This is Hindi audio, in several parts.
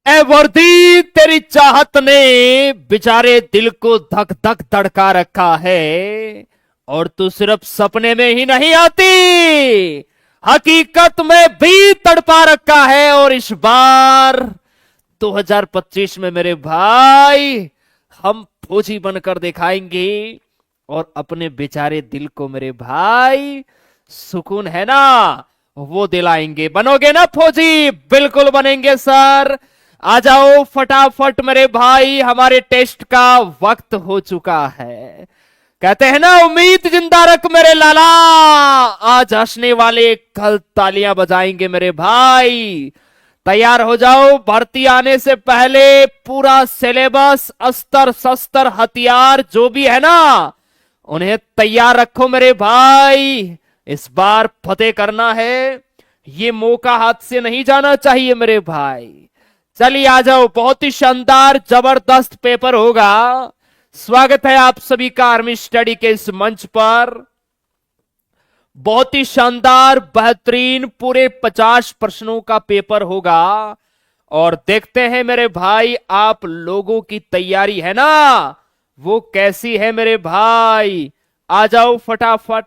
ए वर्दी, तेरी चाहत ने बेचारे दिल को धक धक धड़का रखा है। और तू सिर्फ सपने में ही नहीं आती, हकीकत में भी तड़पा रखा है। और इस बार 2025 में मेरे भाई हम फौजी बनकर दिखाएंगे और अपने बेचारे दिल को मेरे भाई सुकून है ना वो दिलाएंगे। बनोगे ना फौजी? बिल्कुल बनेंगे सर। आ जाओ फटाफट मेरे भाई, हमारे टेस्ट का वक्त हो चुका है। कहते हैं ना, उम्मीद जिंदा रख मेरे लाला, आज हंसने वाले कल तालियां बजाएंगे मेरे भाई। तैयार हो जाओ, भर्ती आने से पहले पूरा सिलेबस, अस्त्र शस्त्र हथियार जो भी है ना, उन्हें तैयार रखो मेरे भाई। इस बार फतेह करना है, ये मौका हाथ से नहीं जाना चाहिए मेरे भाई। चलिए आ जाओ, बहुत ही शानदार जबरदस्त पेपर होगा। स्वागत है आप सभी का आर्मी स्टडी के इस मंच पर। बहुत ही शानदार बेहतरीन पूरे 50 प्रश्नों का पेपर होगा और देखते हैं मेरे भाई आप लोगों की तैयारी है ना वो कैसी है मेरे भाई। आ जाओ फटाफट,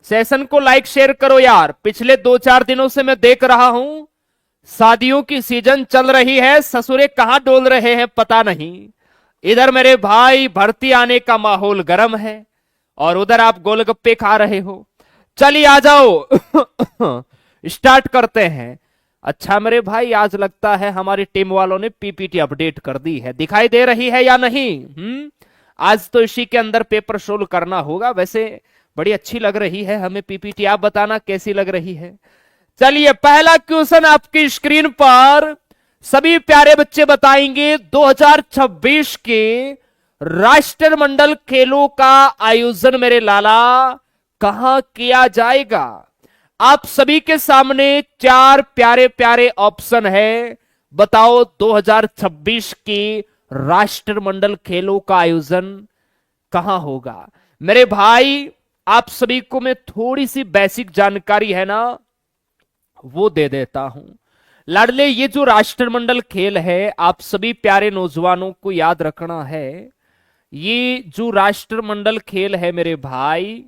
सेशन को लाइक शेयर करो यार। पिछले 2-4 दिनों से मैं देख रहा हूं शादियों की सीजन चल रही है, ससुरे कहां डोल रहे हैं पता नहीं। इधर मेरे भाई भर्ती आने का माहौल गर्म है और उधर आप गोलगप्पे खा रहे हो। चलिए आ जाओ स्टार्ट करते हैं। अच्छा मेरे भाई, आज लगता है हमारी टीम वालों ने पीपीटी अपडेट कर दी है, दिखाई दे रही है या नहीं? आज तो इसी के अंदर पेपर सोल्व करना होगा। वैसे बड़ी अच्छी लग रही है हमें पीपीटी, आप बताना कैसी लग रही है। चलिए पहला क्वेश्चन आपकी स्क्रीन पर सभी प्यारे बच्चे बताएंगे, 2026 के राष्ट्रमंडल खेलों का आयोजन मेरे लाला कहां किया जाएगा? आप सभी के सामने 4 प्यारे प्यारे ऑप्शन है। बताओ 2026 के राष्ट्रमंडल खेलों का आयोजन कहां होगा? मेरे भाई आप सभी को मैं थोड़ी सी बेसिक जानकारी है ना वो दे देता हूं। लाडले, ये जो राष्ट्रमंडल खेल है आप सभी प्यारे नौजवानों को याद रखना है। ये जो राष्ट्रमंडल खेल है मेरे भाई,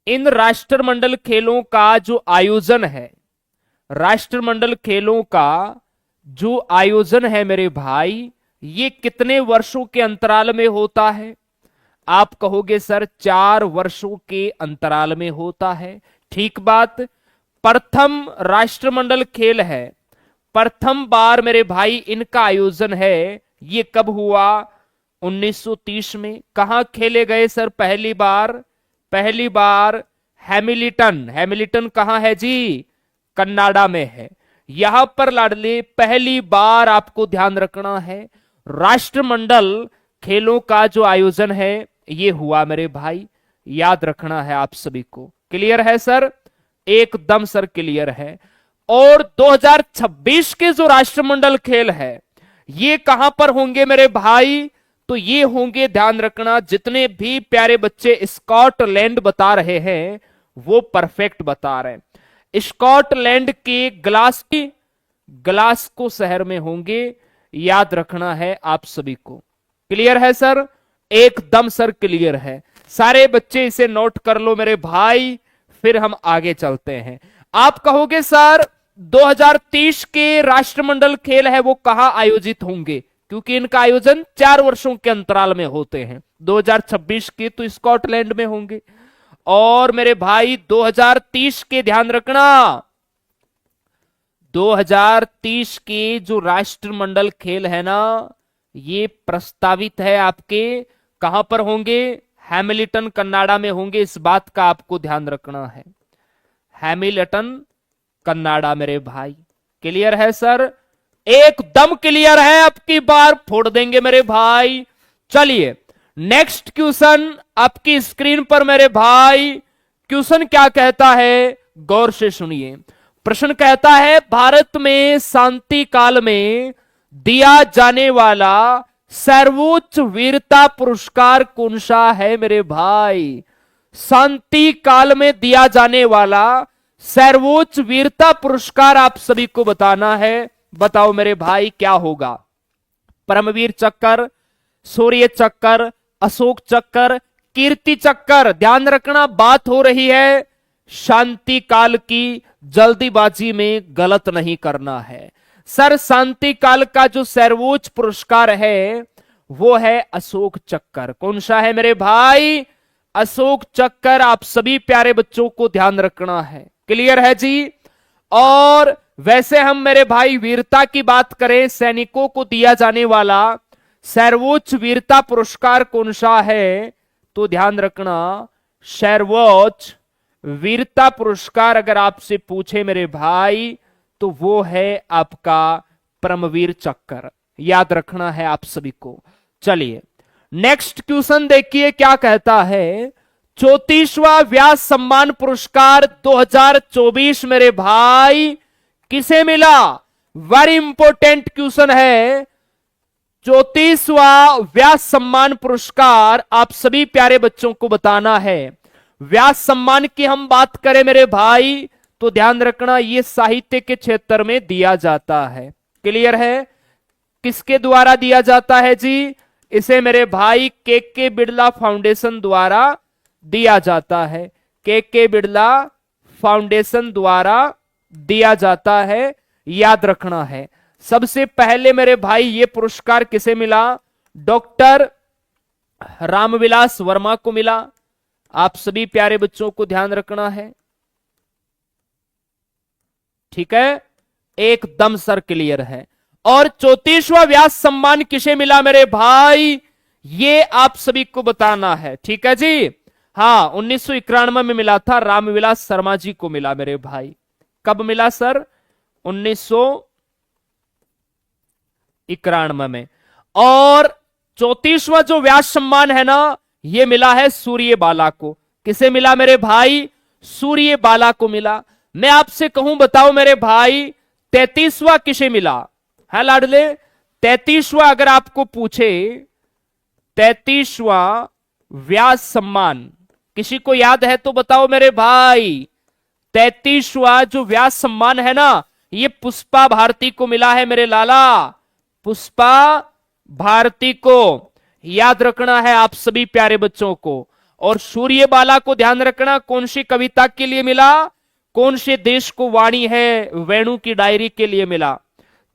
इन राष्ट्रमंडल खेलों का जो आयोजन है, राष्ट्रमंडल खेलों का जो आयोजन है मेरे भाई, ये कितने वर्षों के अंतराल में होता है? आप कहोगे सर 4 वर्षों के अंतराल में होता है। ठीक बात। प्रथम राष्ट्रमंडल खेल है, प्रथम बार मेरे भाई इनका आयोजन है, ये कब हुआ? 1930 में। कहां खेले गए सर पहली बार? पहली बार हैमिल्टन। हैमिल्टन कहां है जी? कनाडा में है। यहां पर लाडले पहली बार आपको ध्यान रखना है, राष्ट्रमंडल खेलों का जो आयोजन है ये हुआ मेरे भाई, याद रखना है आप सभी को। क्लियर है सर? एकदम सर क्लियर है। और 2026 के जो राष्ट्रमंडल खेल है ये कहां पर होंगे मेरे भाई? तो ये होंगे, ध्यान रखना, जितने भी प्यारे बच्चे स्कॉटलैंड बता रहे हैं वो परफेक्ट बता रहे हैं। स्कॉटलैंड के ग्लासगो शहर में होंगे, याद रखना है आप सभी को। क्लियर है सर? एकदम सर क्लियर है। सारे बच्चे इसे नोट कर लो मेरे भाई, फिर हम आगे चलते हैं। आप कहोगे सर 2030 के राष्ट्रमंडल खेल है वो कहां आयोजित होंगे? क्योंकि इनका आयोजन 4 वर्षों के अंतराल में होते हैं। 2026 के तो स्कॉटलैंड में होंगे। और मेरे भाई 2030 के ध्यान रखना, 2030 के जो राष्ट्रमंडल खेल है ना ये प्रस्तावित है आपके कहां पर होंगे? हैमिल्टन कनाडा में होंगे। इस बात का आपको ध्यान रखना है, हैमिल्टन कनाडा मेरे भाई। क्लियर है सर? एकदम क्लियर है, अब की बार फोड़ देंगे मेरे भाई। चलिए नेक्स्ट क्वेश्चन आपकी स्क्रीन पर मेरे भाई। क्वेश्चन क्या कहता है गौर से सुनिए। प्रश्न कहता है, भारत में शांति काल में दिया जाने वाला सर्वोच्च वीरता पुरस्कार कौन सा है मेरे भाई? शांति काल में दिया जाने वाला सर्वोच्च वीरता पुरस्कार आप सभी को बताना है। बताओ मेरे भाई क्या होगा? परमवीर चक्र, शौर्य चक्र, अशोक चक्र, कीर्ति चक्र। ध्यान रखना, बात हो रही है शांति काल की, जल्दीबाजी में गलत नहीं करना है। सर शांति काल का जो सर्वोच्च पुरस्कार है वो है अशोक चक्र। कौन सा है मेरे भाई? अशोक चक्र। आप सभी प्यारे बच्चों को ध्यान रखना है। क्लियर है जी? और वैसे हम मेरे भाई वीरता की बात करें, सैनिकों को दिया जाने वाला सर्वोच्च वीरता पुरस्कार कौन सा है? तो ध्यान रखना, सर्वोच्च वीरता पुरस्कार अगर आपसे पूछे मेरे भाई तो वो है आपका परमवीर चक्र। याद रखना है आप सभी को। चलिए नेक्स्ट क्वेश्चन देखिए क्या कहता है। 34वां व्यास सम्मान पुरस्कार 2024 मेरे भाई किसे मिला? वेरी इंपॉर्टेंट क्वेश्चन है। 34वां व्यास सम्मान पुरस्कार आप सभी प्यारे बच्चों को बताना है। व्यास सम्मान की हम बात करें मेरे भाई तो ध्यान रखना, यह साहित्य के क्षेत्र में दिया जाता है। क्लियर है? किसके द्वारा दिया जाता है जी? इसे मेरे भाई के बिड़ला फाउंडेशन द्वारा दिया जाता है। के बिड़ला फाउंडेशन द्वारा दिया जाता है, याद रखना है। सबसे पहले मेरे भाई ये पुरस्कार किसे मिला? डॉक्टर रामविलास वर्मा को मिला। आप सभी प्यारे बच्चों को ध्यान रखना है। ठीक है, एकदम सर क्लियर है। और 34वां व्यास सम्मान किसे मिला मेरे भाई? ये आप सभी को बताना है। ठीक है जी? हाँ, 1991 में मिला था, रामविलास शर्मा जी को मिला मेरे भाई। कब मिला सर? 1991 में। और 34वां जो व्यास सम्मान है ना, ये मिला है सूर्यबाला को। किसे मिला मेरे भाई? सूर्यबाला को मिला। मैं आपसे कहूं बताओ मेरे भाई 33वां किसे मिला है लाडले? 33वां अगर आपको पूछे 33वां व्यास सम्मान किसी को याद है तो बताओ मेरे भाई। 33वां जो व्यास सम्मान है ना, ये पुष्पा भारती को मिला है मेरे लाला। पुष्पा भारती को याद रखना है आप सभी प्यारे बच्चों को। और सूर्यबाला को ध्यान रखना, कौन सी कविता के लिए मिला? कौन से देश को वाणी है? वेणु की डायरी के लिए मिला।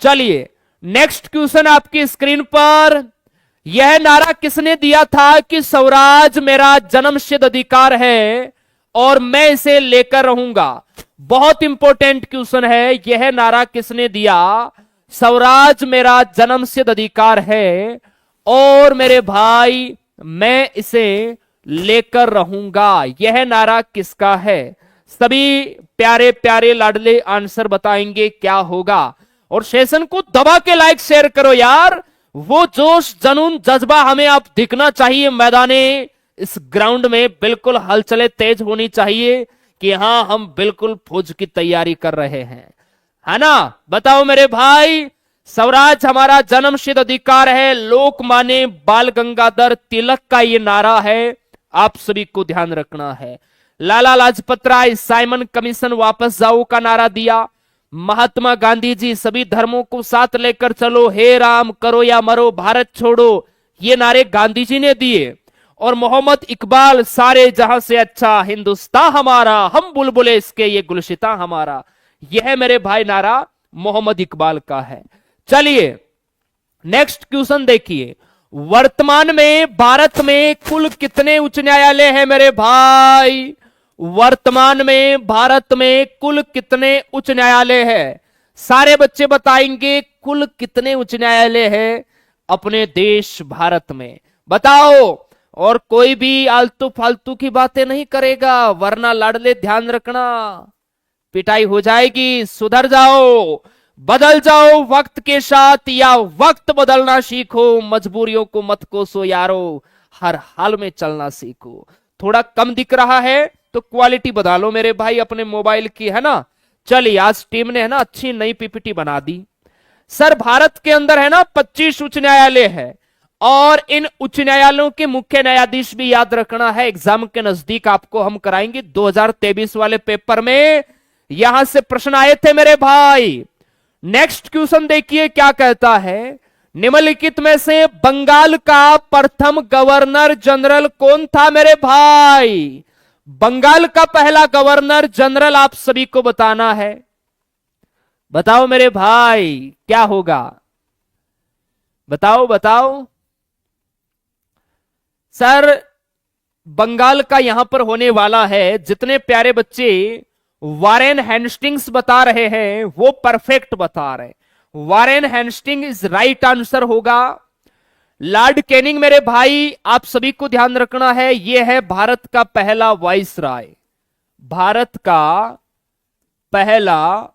चलिए नेक्स्ट क्वेश्चन आपकी स्क्रीन पर। यह नारा किसने दिया था कि स्वराज मेरा जन्मसिद्ध अधिकार है और मैं इसे लेकर रहूंगा? बहुत इंपॉर्टेंट क्वेश्चन है। यह नारा किसने दिया? स्वराज मेरा जन्मसिद्ध अधिकार है और मेरे भाई मैं इसे लेकर रहूंगा। यह नारा किसका है? सभी प्यारे प्यारे लाडले आंसर बताएंगे क्या होगा। और सेशन को दबा के लाइक शेयर करो यार। वो जोश जुनून जज्बा हमें आप दिखना चाहिए मैदाने इस ग्राउंड में। बिल्कुल हलचलें तेज होनी चाहिए कि हाँ हम बिल्कुल फौज की तैयारी कर रहे हैं, है ना? बताओ मेरे भाई, स्वराज हमारा जन्मसिद्ध अधिकार है, लोकमान्य बाल गंगाधर तिलक का ये नारा है। आप सभी को ध्यान रखना है। लाला लाजपत राय साइमन कमीशन वापस जाओ का नारा दिया। महात्मा गांधी जी सभी धर्मों को साथ लेकर चलो, हे राम करो या मरो भारत छोड़ो, ये नारे गांधी जी ने दिए। और मोहम्मद इकबाल सारे जहां से अच्छा हिंदुस्तान हमारा, हम बुलबुले इसके ये गुलशिता हमारा, यह मेरे भाई नारा मोहम्मद इकबाल का है। चलिए नेक्स्ट क्वेश्चन देखिए। वर्तमान में भारत में कुल कितने उच्च न्यायालय हैं मेरे भाई? वर्तमान में भारत में कुल कितने उच्च न्यायालय हैं? सारे बच्चे बताएंगे कुल कितने उच्च न्यायालय हैं अपने देश भारत में। बताओ। और कोई भी आलतू फालतू की बातें नहीं करेगा, वरना लाडले ध्यान रखना पिटाई हो जाएगी। सुधर जाओ, बदल जाओ वक्त के साथ, या वक्त बदलना सीखो। मजबूरियों को मत कोसो यारो, हर हाल में चलना सीखो। थोड़ा कम दिख रहा है तो क्वालिटी बदल लो मेरे भाई अपने मोबाइल की, है ना? चलिए आज टीम ने है ना अच्छी नई पीपीटी बना दी। सर भारत के अंदर है ना 25 उच्च न्यायालय है और इन उच्च न्यायालयों के मुख्य न्यायाधीश भी याद रखना है। एग्जाम के नजदीक आपको हम कराएंगे 2023 वाले पेपर में यहां से प्रश्न आए थे मेरे भाई। नेक्स्ट क्वेश्चन देखिए क्या कहता है, निम्नलिखित में से बंगाल का प्रथम गवर्नर जनरल कौन था मेरे भाई? बंगाल का पहला गवर्नर जनरल आप सभी को बताना है। बताओ मेरे भाई क्या होगा, बताओ बताओ सर। बंगाल का यहां पर होने वाला है, जितने प्यारे बच्चे वारेन हेस्टिंग्स बता रहे हैं वो परफेक्ट बता रहे हैं। Warren Hastings is right answer होगा। लॉर्ड कैनिंग मेरे भाई आप सभी को ध्यान रखना है, यह है भारत का पहला वाइसराय। भारत का पहला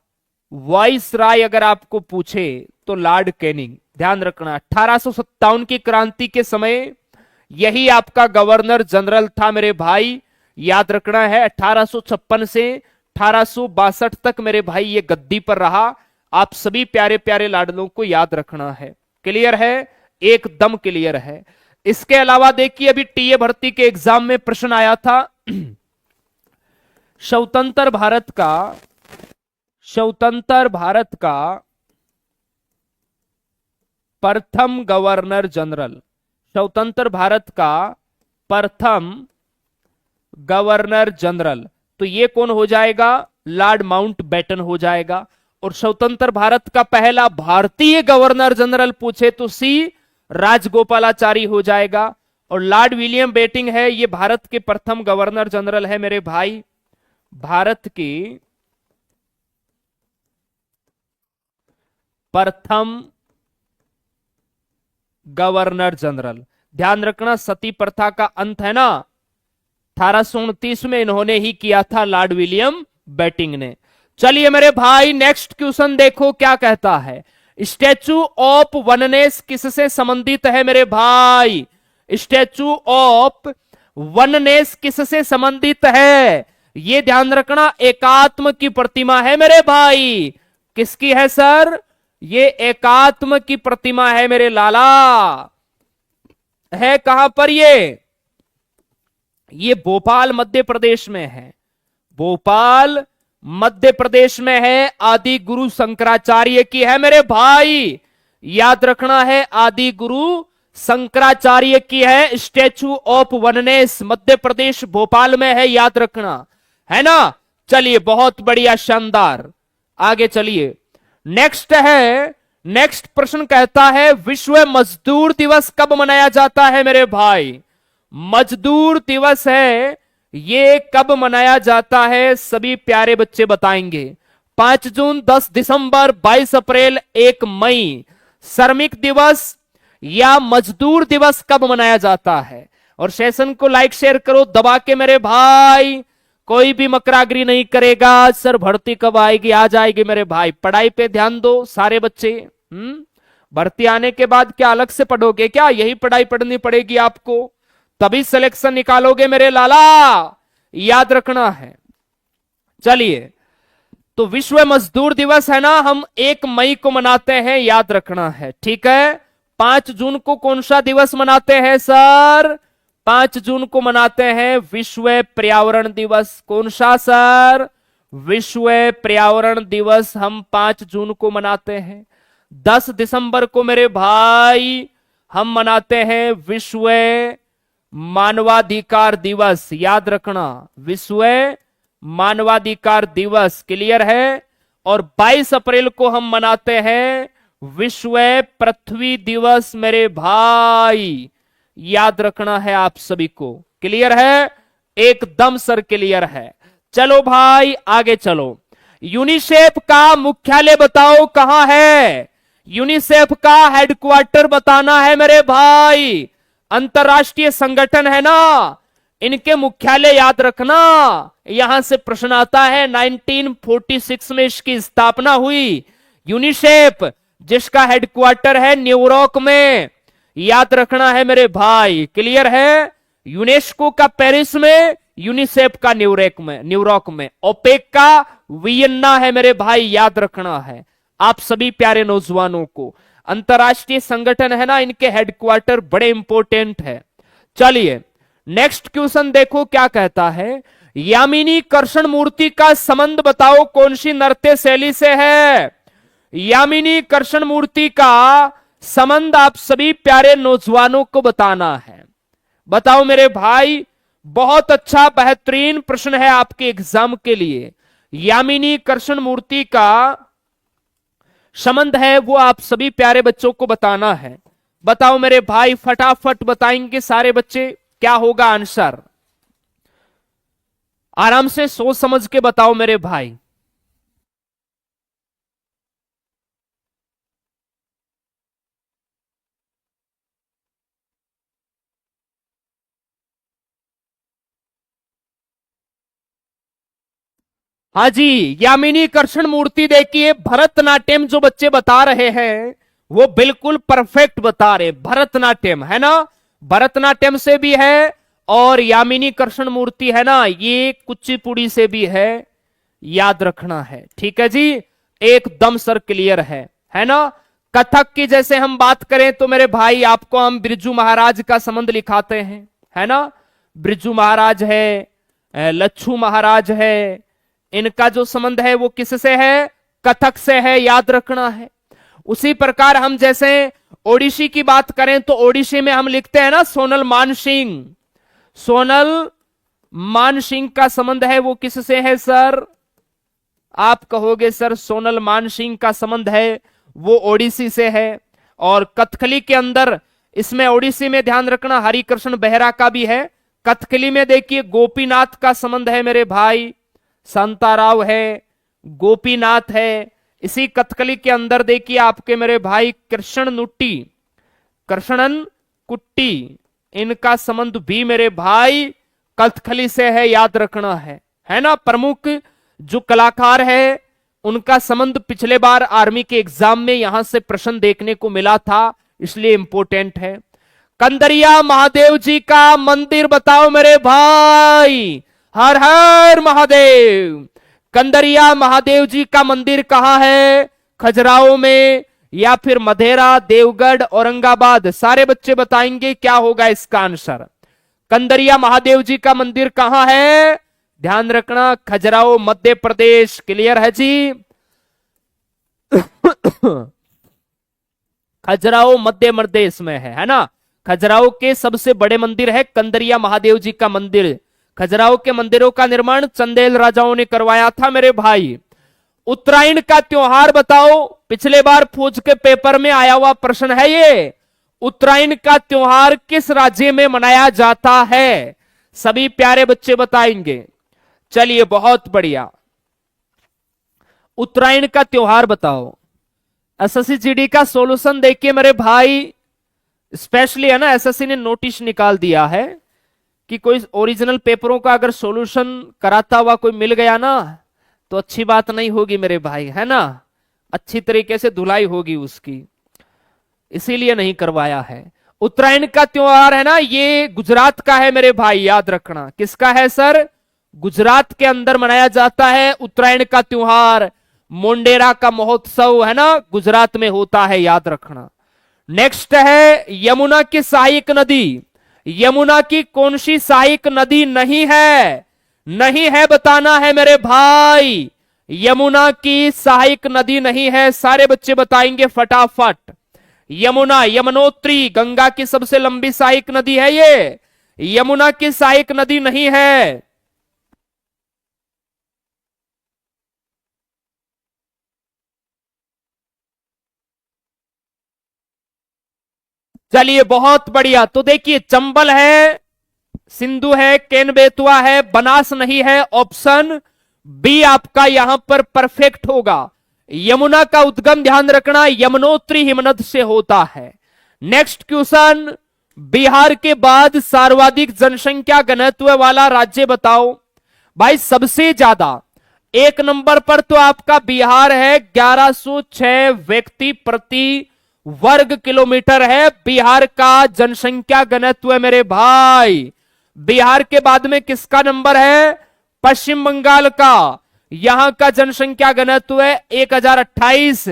वाइसराय अगर आपको पूछे तो लॉर्ड कैनिंग, ध्यान रखना। 1857 की क्रांति के समय यही आपका गवर्नर जनरल था मेरे भाई, याद रखना है। 1856 से 1862 तक मेरे भाई ये गद्दी पर रहा। आप सभी प्यारे प्यारे लाडलों को याद रखना है। क्लियर है, एकदम क्लियर है। इसके अलावा देखिए अभी टीए भर्ती के एग्जाम में प्रश्न आया था, स्वतंत्र भारत का प्रथम गवर्नर जनरल, स्वतंत्र भारत का प्रथम गवर्नर जनरल, तो ये कौन हो जाएगा? लॉर्ड माउंटबेटन हो जाएगा। और स्वतंत्र भारत का पहला भारतीय गवर्नर जनरल पूछे तो सी राजगोपालाचारी हो जाएगा। और लॉर्ड विलियम बेटिंग है, ये भारत के प्रथम गवर्नर जनरल है मेरे भाई, भारत के प्रथम गवर्नर जनरल। ध्यान रखना सती प्रथा का अंत है ना 1829 में इन्होंने ही किया था, लॉर्ड विलियम बेटिंग ने। चलिए मेरे भाई नेक्स्ट क्वेश्चन देखो क्या कहता है, स्टैचू ऑफ वननेस किससे संबंधित है मेरे भाई? स्टैचू ऑफ वननेस किससे संबंधित है? ये ध्यान रखना एकात्म की प्रतिमा है मेरे भाई। किसकी है सर? ये एकात्म की प्रतिमा है मेरे लाला। है कहां पर ये भोपाल मध्य प्रदेश में है। भोपाल मध्य प्रदेश में है। आदि गुरु शंकराचार्य की है मेरे भाई, याद रखना है, आदि गुरु शंकराचार्य की है। Statue of oneness Madhya Pradesh Bhopal में है, याद रखना है ना। चलिए बहुत बढ़िया, शानदार। आगे चलिए नेक्स्ट प्रश्न कहता है विश्व मजदूर दिवस कब मनाया जाता है मेरे भाई? मजदूर दिवस है, ये कब मनाया जाता है? सभी प्यारे बच्चे बताएंगे। 5 जून, 10 दिसंबर, 22 अप्रैल, 1 मई। श्रमिक दिवस या मजदूर दिवस कब मनाया जाता है? और सेशन को लाइक शेयर करो दबा के मेरे भाई। कोई भी मकरागिरी नहीं करेगा, सर भर्ती कब आएगी? आ जाएगी मेरे भाई। पढ़ाई पे ध्यान दो सारे बच्चे। भर्ती आने के बाद क्या अलग से पढ़ोगे क्या? यही पढ़ाई पढ़नी पड़ेगी आपको, तभी सिलेक्शन निकालोगे मेरे लाला, याद रखना है। चलिए तो विश्व मजदूर दिवस है ना, हम 1 मई को मनाते हैं, याद रखना है, ठीक है। 5 जून को कौन सा दिवस मनाते हैं सर? 5 जून को मनाते हैं विश्व पर्यावरण दिवस। कौन सा सर? विश्व पर्यावरण दिवस हम 5 जून को मनाते हैं। 10 दिसंबर को मेरे भाई हम मनाते हैं विश्व मानवाधिकार दिवस, याद रखना, विश्व मानवाधिकार दिवस। क्लियर है। और 22 अप्रैल को हम मनाते हैं विश्व पृथ्वी दिवस मेरे भाई, याद रखना है आप सभी को। क्लियर है, एकदम सर क्लियर है। चलो भाई आगे चलो। यूनिसेफ का मुख्यालय बताओ कहां है? यूनिसेफ का हेडक्वार्टर बताना है मेरे भाई। अंतरराष्ट्रीय संगठन है ना, इनके मुख्यालय याद रखना। यहां से प्रश्न आता है 1946 में इसकी स्थापना हुई। यूनिसेफ जिसका हेडक्वार्टर है न्यूयॉर्क में, याद रखना है मेरे भाई। क्लियर है। यूनेस्को का पेरिस में, यूनिसेफ का न्यूयॉर्क में, ओपेक का वियन्ना है मेरे भाई, याद रखना है आप सभी प्यारे नौजवानों को। अंतरराष्ट्रीय संगठन है ना, इनके हेडक्वार्टर बड़े इंपॉर्टेंट है। चलिए नेक्स्ट क्वेश्चन देखो क्या कहता है, यामिनी कृष्णमूर्ति का संबंध बताओ कौन सी नृत्य शैली से है। यामिनी कृष्णमूर्ति का संबंध आप सभी प्यारे नौजवानों को बताना है। बताओ मेरे भाई, बहुत अच्छा बेहतरीन प्रश्न है आपके एग्जाम के लिए। यामिनी कृष्णमूर्ति का संबंध है वो आप सभी प्यारे बच्चों को बताना है। बताओ मेरे भाई, फटाफट बताएंगे सारे बच्चे, क्या होगा आंसर। आराम से सोच समझ के बताओ मेरे भाई। हाँ जी, यामिनी कृष्णमूर्ति देखिए, भरतनाट्यम जो बच्चे बता रहे हैं वो बिल्कुल परफेक्ट बता रहे। भरतनाट्यम है ना, भरतनाट्यम से भी है, और यामिनी कृष्णमूर्ति है ना, ये कुचिपुड़ी से भी है, याद रखना है। ठीक है जी, एकदम सर क्लियर है ना। कथक की जैसे हम बात करें तो मेरे भाई आपको हम बिरजू महाराज का संबंध लिखाते हैं, है ना। बिरजू महाराज है, लच्छू महाराज है, इनका जो संबंध है वो किससे है, कथक से है, याद रखना है। उसी प्रकार हम जैसे ओडिसी की बात करें तो ओडिसी में हम लिखते हैं ना सोनल मानसिंह। सोनल मानसिंह का संबंध है वो किससे है सर, आप कहोगे सर सोनल मानसिंह का संबंध है वो ओडिसी से है। और कथकली के अंदर, इसमें ओडिसी में ध्यान रखना हरिकृष्ण बेहरा का भी है। कथकली में देखिए गोपीनाथ का संबंध है मेरे भाई, शांताराव है, गोपीनाथ है। इसी कथकली के अंदर देखिए आपके मेरे भाई कृष्ण नुट्टी, कृष्णन कुट्टी, इनका संबंध भी मेरे भाई कथकली से है, याद रखना है ना। प्रमुख जो कलाकार है उनका संबंध पिछले बार आर्मी के एग्जाम में यहां से प्रश्न देखने को मिला था, इसलिए इंपोर्टेंट है। कंदरिया महादेव जी का मंदिर बताओ मेरे भाई, हर हर महादेव। कंदरिया महादेव जी का मंदिर कहां है, खजुराहो में या फिर मधेरा, देवगढ़, औरंगाबाद, सारे बच्चे बताएंगे क्या होगा इसका आंसर। कंदरिया महादेव जी का मंदिर कहां है, ध्यान रखना, खजुराहो मध्य प्रदेश। क्लियर है जी। खजुराहो मध्य प्रदेश में है ना। खजुराहो के सबसे बड़े मंदिर है कंदरिया महादेव जी का मंदिर। खजुराहो के मंदिरों का निर्माण चंदेल राजाओं ने करवाया था मेरे भाई। उत्तरायण का त्योहार बताओ, पिछले बार फौज के पेपर में आया हुआ प्रश्न है ये। उत्तरायण का त्योहार किस राज्य में मनाया जाता है, सभी प्यारे बच्चे बताएंगे। चलिए बहुत बढ़िया, उत्तरायण का त्योहार बताओ। एसएससी जीडी का सॉल्यूशन देखिए मेरे भाई, स्पेशली है ना, एसएससी ने नोटिस निकाल दिया है कि कोई ओरिजिनल पेपरों का अगर सॉल्यूशन कराता हुआ कोई मिल गया ना तो अच्छी बात नहीं होगी मेरे भाई, है ना, अच्छी तरीके से धुलाई होगी उसकी, इसीलिए नहीं करवाया है। उत्तरायण का त्योहार है ना, ये गुजरात का है मेरे भाई, याद रखना। किसका है सर, गुजरात के अंदर मनाया जाता है उत्तरायण का त्योहार। मोंडेरा का महोत्सव है ना, गुजरात में होता है, याद रखना। नेक्स्ट है यमुना की सहायक नदी। यमुना की कौन सी सहायक नदी नहीं है, नहीं है बताना है मेरे भाई। यमुना की सहायक नदी नहीं है, सारे बच्चे बताएंगे फटाफट। यमुना, यमुनोत्री, गंगा की सबसे लंबी सहायक नदी है ये, यमुना की सहायक नदी नहीं है। चलिए बहुत बढ़िया, तो देखिए चंबल है, सिंधु है, केन बेतवा है, बनास नहीं है। ऑप्शन बी आपका यहां पर परफेक्ट होगा। यमुना का उद्गम ध्यान रखना यमुनोत्री हिमनद से होता है। नेक्स्ट क्वेश्चन, बिहार के बाद सर्वाधिक जनसंख्या घनत्व वाला राज्य बताओ। भाई सबसे ज्यादा एक नंबर पर तो आपका बिहार है, 1106 व्यक्ति प्रति वर्ग किलोमीटर है बिहार का जनसंख्या घनत्व मेरे भाई। बिहार के बाद में किसका नंबर है, पश्चिम बंगाल का, यहां का जनसंख्या घनत्व है 1028।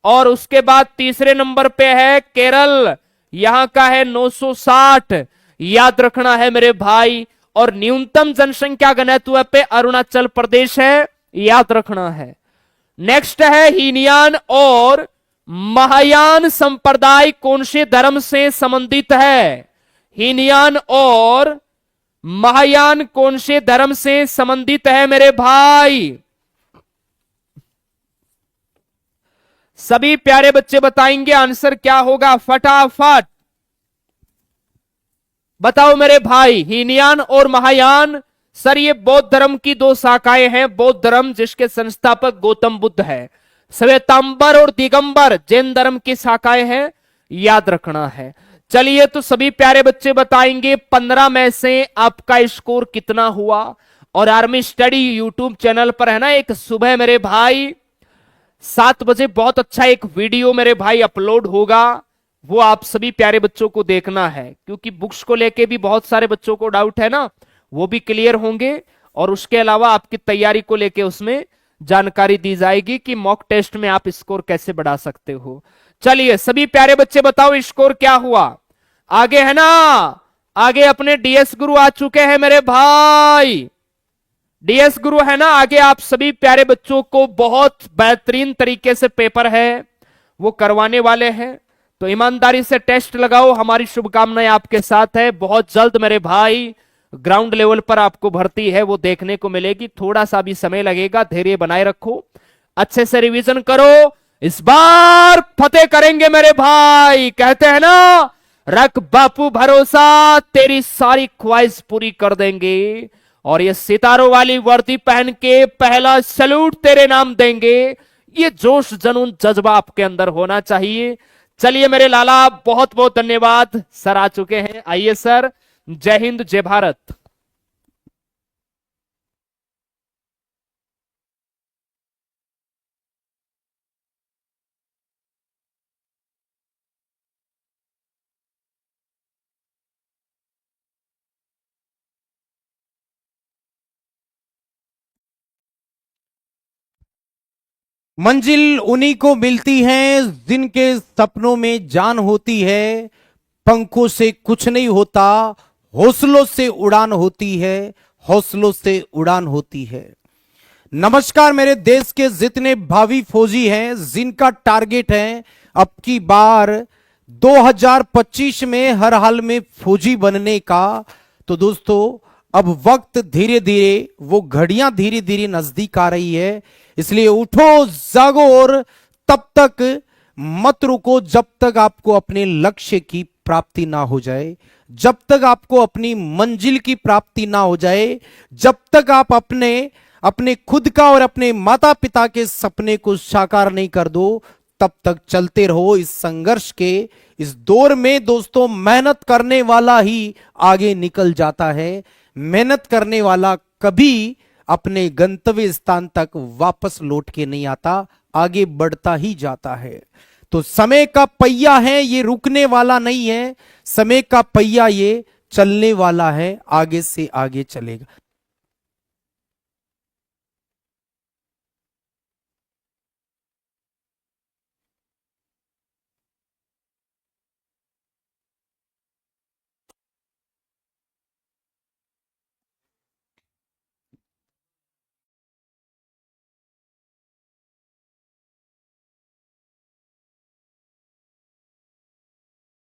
और उसके बाद तीसरे नंबर पे है केरल, यहां का है 960, याद रखना है मेरे भाई। और न्यूनतम जनसंख्या घनत्व पे अरुणाचल प्रदेश है, याद रखना है। नेक्स्ट है हीनयान और महायान संप्रदाय कौन से धर्म से संबंधित है? हीनयान और महायान कौन से धर्म से संबंधित है मेरे भाई? सभी प्यारे बच्चे बताएंगे आंसर क्या होगा, फटाफट बताओ मेरे भाई। हीनयान और महायान, सर ये बौद्ध धर्म की दो शाखाएं हैं। बौद्ध धर्म जिसके संस्थापक गौतम बुद्ध है, श्वेतांबर और दिगंबर जैन धर्म की शाखाएं हैं, याद रखना है। चलिए तो सभी प्यारे बच्चे बताएंगे 15 में से आपका स्कोर कितना हुआ। और आर्मी स्टडी यूट्यूब चैनल पर है ना, एक सुबह मेरे भाई 7 बजे बहुत अच्छा एक वीडियो मेरे भाई अपलोड होगा, वो आप सभी प्यारे बच्चों को देखना है, क्योंकि बुक्स को लेके भी बहुत सारे बच्चों को डाउट है ना, वो भी क्लियर होंगे। और उसके अलावा आपकी तैयारी को लेके उसमें जानकारी दी जाएगी कि मॉक टेस्ट में आप स्कोर कैसे बढ़ा सकते हो। चलिए सभी प्यारे बच्चे बताओ स्कोर क्या हुआ। आगे है ना, आगे अपने डीएस गुरु आ चुके हैं मेरे भाई। डीएस गुरु है ना, आगे आप सभी प्यारे बच्चों को बहुत बेहतरीन तरीके से पेपर है वो करवाने वाले हैं। तो ईमानदारी से टेस्ट लगाओ, हमारी शुभकामनाएं आपके साथ है। बहुत जल्द मेरे भाई ग्राउंड लेवल पर आपको भर्ती है वो देखने को मिलेगी, थोड़ा सा भी समय लगेगा, धैर्य बनाए रखो, अच्छे से रिवीजन करो, इस बार फतेह करेंगे मेरे भाई। कहते हैं ना, रख बापू भरोसा, तेरी सारी ख्वाहिश पूरी कर देंगे। और ये सितारों वाली वर्दी पहन के पहला सैल्यूट तेरे नाम देंगे। ये जोश जुनून जज्बा आपके अंदर होना चाहिए। चलिए मेरे लाला, बहुत बहुत धन्यवाद। सर आ चुके हैं, आइए सर। जय हिंद, जय भारत। मंजिल उन्हीं को मिलती है जिनके सपनों में जान होती है, पंखों से कुछ नहीं होता, हौसलों से उड़ान होती है, हौसलों से उड़ान होती है। नमस्कार मेरे देश के जितने भावी फौजी हैं जिनका टारगेट है अब की बार 2025 में हर हाल में फौजी बनने का, तो दोस्तों अब वक्त धीरे धीरे, वो घड़ियां धीरे धीरे नजदीक आ रही है। इसलिए उठो, जागो और तब तक मत रुको जब तक आपको अपने लक्ष्य की प्राप्ति ना हो जाए, जब तक आपको अपनी मंजिल की प्राप्ति ना हो जाए, जब तक आप अपने खुद का और अपने माता पिता के सपने को साकार नहीं कर दो, तब तक चलते रहो इस संघर्ष के इस दौर में। दोस्तों मेहनत करने वाला ही आगे निकल जाता है, मेहनत करने वाला कभी अपने गंतव्य स्थान तक वापस लौट के नहीं आता, आगे बढ़ता ही जाता है। तो समय का पहिया है, ये रुकने वाला नहीं है, समय का पहिया ये चलने वाला है, आगे से आगे चलेगा।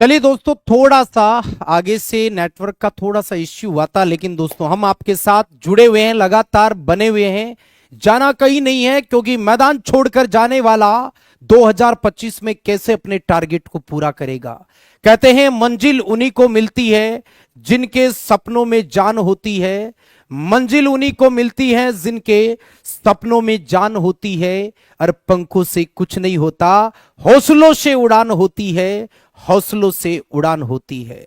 चलिए दोस्तों, थोड़ा सा आगे से नेटवर्क का थोड़ा सा इश्यू हुआ था, लेकिन दोस्तों हम आपके साथ जुड़े हुए हैं, लगातार बने हुए हैं, जाना कहीं नहीं है, क्योंकि मैदान छोड़कर जाने वाला 2025 में कैसे अपने टारगेट को पूरा करेगा। कहते हैं मंजिल उन्हीं को मिलती है जिनके सपनों में जान होती है, मंजिल उन्हीं को मिलती है जिनके सपनों में जान होती है, और पंखों से कुछ नहीं होता, हौसलों से उड़ान होती है, हौसलों से उड़ान होती है।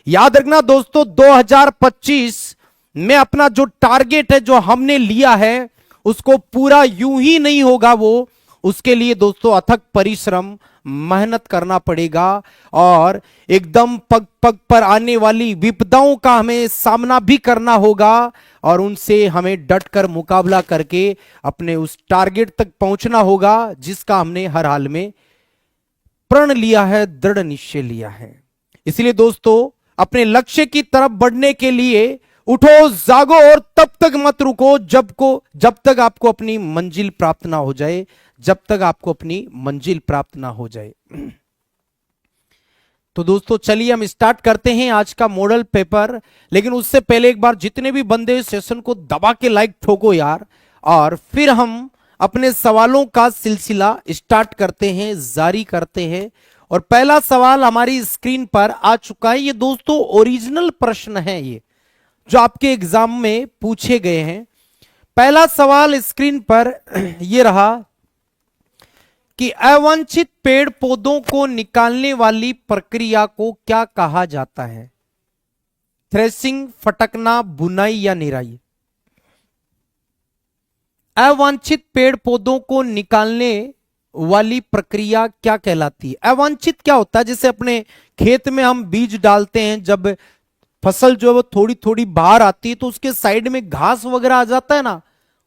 याद रखना दोस्तों, 2025 में अपना जो टारगेट है, जो हमने लिया है, उसको पूरा यूं ही नहीं होगा। वो उसके लिए दोस्तों अथक परिश्रम, मेहनत करना पड़ेगा, और एकदम पग पग पर आने वाली विपदाओं का हमें सामना भी करना होगा, और उनसे हमें डटकर मुकाबला करके अपने उस टारगेट तक पहुंचना होगा जिसका हमने हर हाल में प्रण लिया है, दृढ़ निश्चय लिया है। इसलिए दोस्तों अपने लक्ष्य की तरफ बढ़ने के लिए उठो जागो और तब तक मत रुको जब तक आपको अपनी मंजिल प्राप्त ना हो जाए, जब तक आपको अपनी मंजिल प्राप्त ना हो जाए। तो दोस्तों चलिए हम स्टार्ट करते हैं आज का मॉडल पेपर। लेकिन उससे पहले एक बार जितने भी बंदे सेशन को दबा के लाइक ठोको यार, और फिर हम अपने सवालों का सिलसिला स्टार्ट करते हैं, जारी करते हैं। और पहला सवाल हमारी स्क्रीन पर आ चुका है। ये दोस्तों ओरिजिनल प्रश्न है, ये जो आपके एग्जाम में पूछे गए हैं। पहला सवाल स्क्रीन पर ये रहा कि अवांछित पेड़ पौधों को निकालने वाली प्रक्रिया को क्या कहा जाता है? थ्रेसिंग, फटकना, बुनाई या निराई? अवांछित पेड़ पौधों को निकालने वाली प्रक्रिया क्या कहलाती है? अवांछित क्या होता है? जैसे अपने खेत में हम बीज डालते हैं, जब फसल जो है वो थोड़ी थोड़ी बाहर आती है तो उसके साइड में घास वगैरह आ जाता है ना,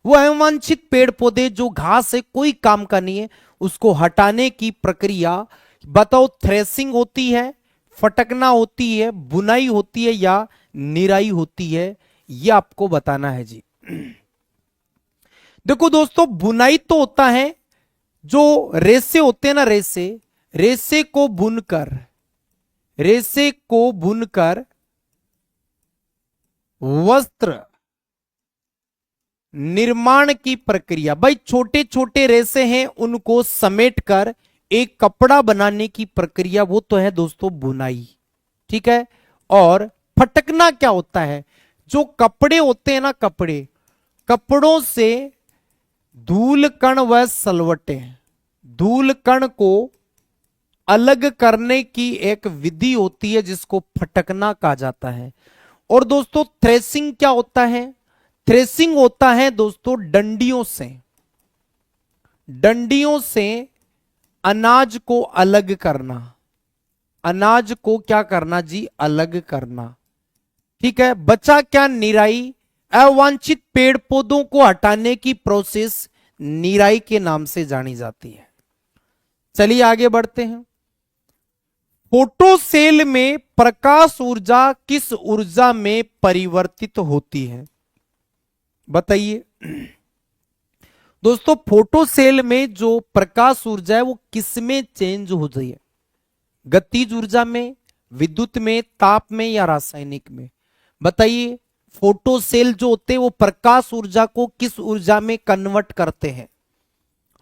वो अवांछित पेड़ पौधे, जो घास है कोई काम का नहीं है, उसको हटाने की प्रक्रिया बताओ। थ्रेसिंग होती है, फटकना होती है, बुनाई होती है या निराई होती है? ये आपको बताना है जी। देखो दोस्तों, बुनाई तो होता है, जो रेसे होते हैं ना, रेसे को बुनकर वस्त्र निर्माण की प्रक्रिया। भाई छोटे छोटे रेसे हैं, उनको समेटकर एक कपड़ा बनाने की प्रक्रिया, वो तो है दोस्तों बुनाई। ठीक है। और फटकना क्या होता है? जो कपड़े होते हैं ना, कपड़ों से धूल कण व सलवटें, धूल कण को अलग करने की एक विधि होती है जिसको फटकना कहा जाता है। और दोस्तों थ्रेसिंग क्या होता है? थ्रेसिंग होता है दोस्तों डंडियों से अनाज को अलग करना। अनाज को क्या करना जी? अलग करना। ठीक है। बचा क्या? निराई। अवांछित पेड़ पौधों को हटाने की प्रोसेस निराई के नाम से जानी जाती है। चलिए आगे बढ़ते हैं। फोटोसेल में प्रकाश ऊर्जा किस ऊर्जा में परिवर्तित होती है? बताइए दोस्तों, फोटोसेल में जो प्रकाश ऊर्जा है वो किसमें चेंज हो रही है? गतिज ऊर्जा में, विद्युत में, ताप में या रासायनिक में? बताइए। फोटोसेल जो होते हैं वो प्रकाश ऊर्जा को किस ऊर्जा में कन्वर्ट करते हैं?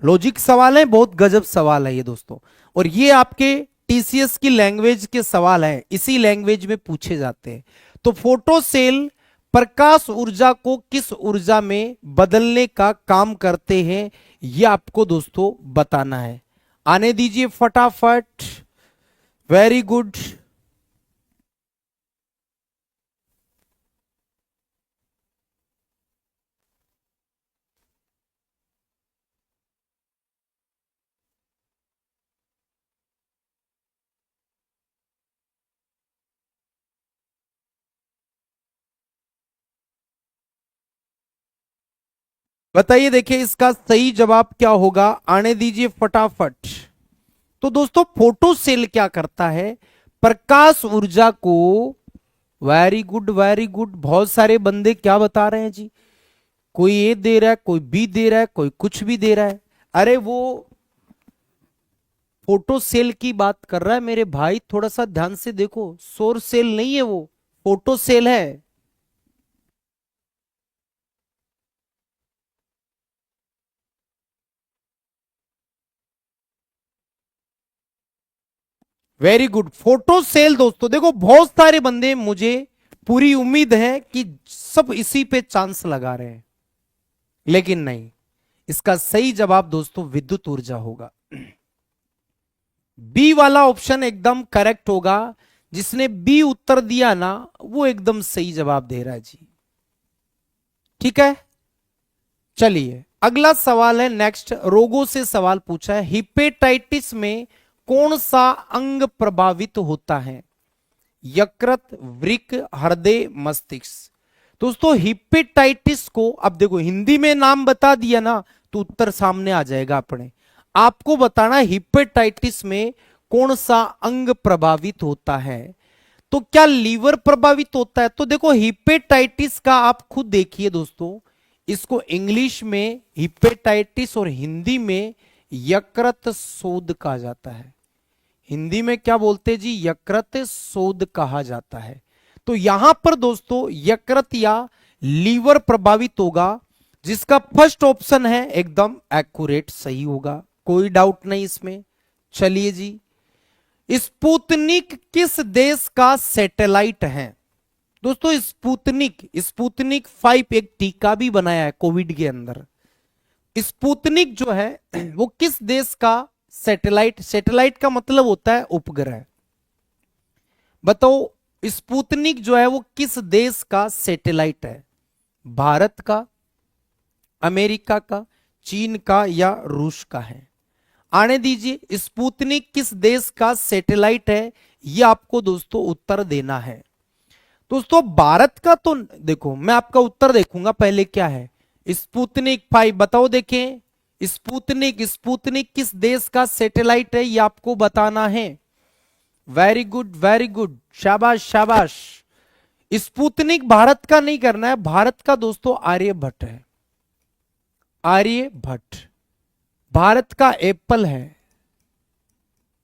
लॉजिक सवाल है, बहुत गजब सवाल है ये दोस्तों। और ये आपके टीसीएस की लैंग्वेज के सवाल है, इसी लैंग्वेज में पूछे जाते हैं। तो फोटोसेल प्रकाश ऊर्जा को किस ऊर्जा में बदलने का काम करते हैं, यह आपको दोस्तों बताना है। आने दीजिए फटाफट। Very good. बताइए, देखिए इसका सही जवाब क्या होगा, आने दीजिए फटाफट। तो दोस्तों फोटोसेल क्या करता है? प्रकाश ऊर्जा को, वेरी गुड वेरी गुड, बहुत सारे बंदे क्या बता रहे हैं जी, कोई ए दे रहा है, कोई बी दे रहा है, कोई कुछ भी दे रहा है। अरे वो फोटोसेल की बात कर रहा है मेरे भाई, थोड़ा सा ध्यान से देखो, सौर सेल नहीं है वो, फोटोसेल है। Very good, photocell. दोस्तों देखो बहुत सारे बंदे, मुझे पूरी उम्मीद है कि सब इसी पे चांस लगा रहे हैं, लेकिन नहीं। इसका सही जवाब दोस्तों विद्युत ऊर्जा होगा। बी वाला ऑप्शन एकदम करेक्ट होगा। जिसने बी उत्तर दिया ना, वो एकदम सही जवाब दे रहा है जी। ठीक है। चलिए अगला सवाल है, नेक्स्ट रोगों से सवाल पूछा है। हिपेटाइटिस में कौन सा अंग प्रभावित होता है? यकृत, वृक्क, हृदय, मस्तिष्क? दोस्तों हिपेटाइटिस को, अब देखो हिंदी में नाम बता दिया ना तो उत्तर सामने आ जाएगा अपने। आपको बताना हिपेटाइटिस में कौन सा अंग प्रभावित होता है। तो क्या लीवर प्रभावित होता है? तो देखो हिपेटाइटिस का आप खुद देखिए दोस्तों, इसको इंग्लिश में हिपेटाइटिस और हिंदी में यकृत शोथ कहा जाता है। हिंदी में क्या बोलते हैं जी? यकृत शोथ कहा जाता है। तो यहां पर दोस्तों यकृत या लीवर प्रभावित होगा, जिसका फर्स्ट ऑप्शन है एकदम एक्यूरेट, सही होगा, कोई डाउट नहीं इसमें। चलिए जी, स्पुतनिक किस देश का सैटेलाइट है? दोस्तों स्पुतनिक 5 एक टीका भी बनाया है कोविड के अंदर। स्पुतनिक जो है वो किस देश का सैटेलाइट का मतलब होता है उपग्रह। बताओ स्पुतनिक जो है वो किस देश का सैटेलाइट है? भारत का, अमेरिका का, चीन का या रूस का है? आने दीजिए, स्पुतनिक किस देश का सैटेलाइट है, यह आपको दोस्तों उत्तर देना है। दोस्तों भारत का तो देखो, मैं आपका उत्तर देखूंगा पहले क्या है। स्पुतनिक 5 बताओ, देखें स्पुतनिक किस देश का सैटेलाइट है, यह आपको बताना है। वेरी गुड, शाबाश शाबाश। स्पुतनिक भारत का नहीं करना है, भारत का दोस्तों आर्यभट्ट है। आर्यभट्ट भारत का एप्पल है,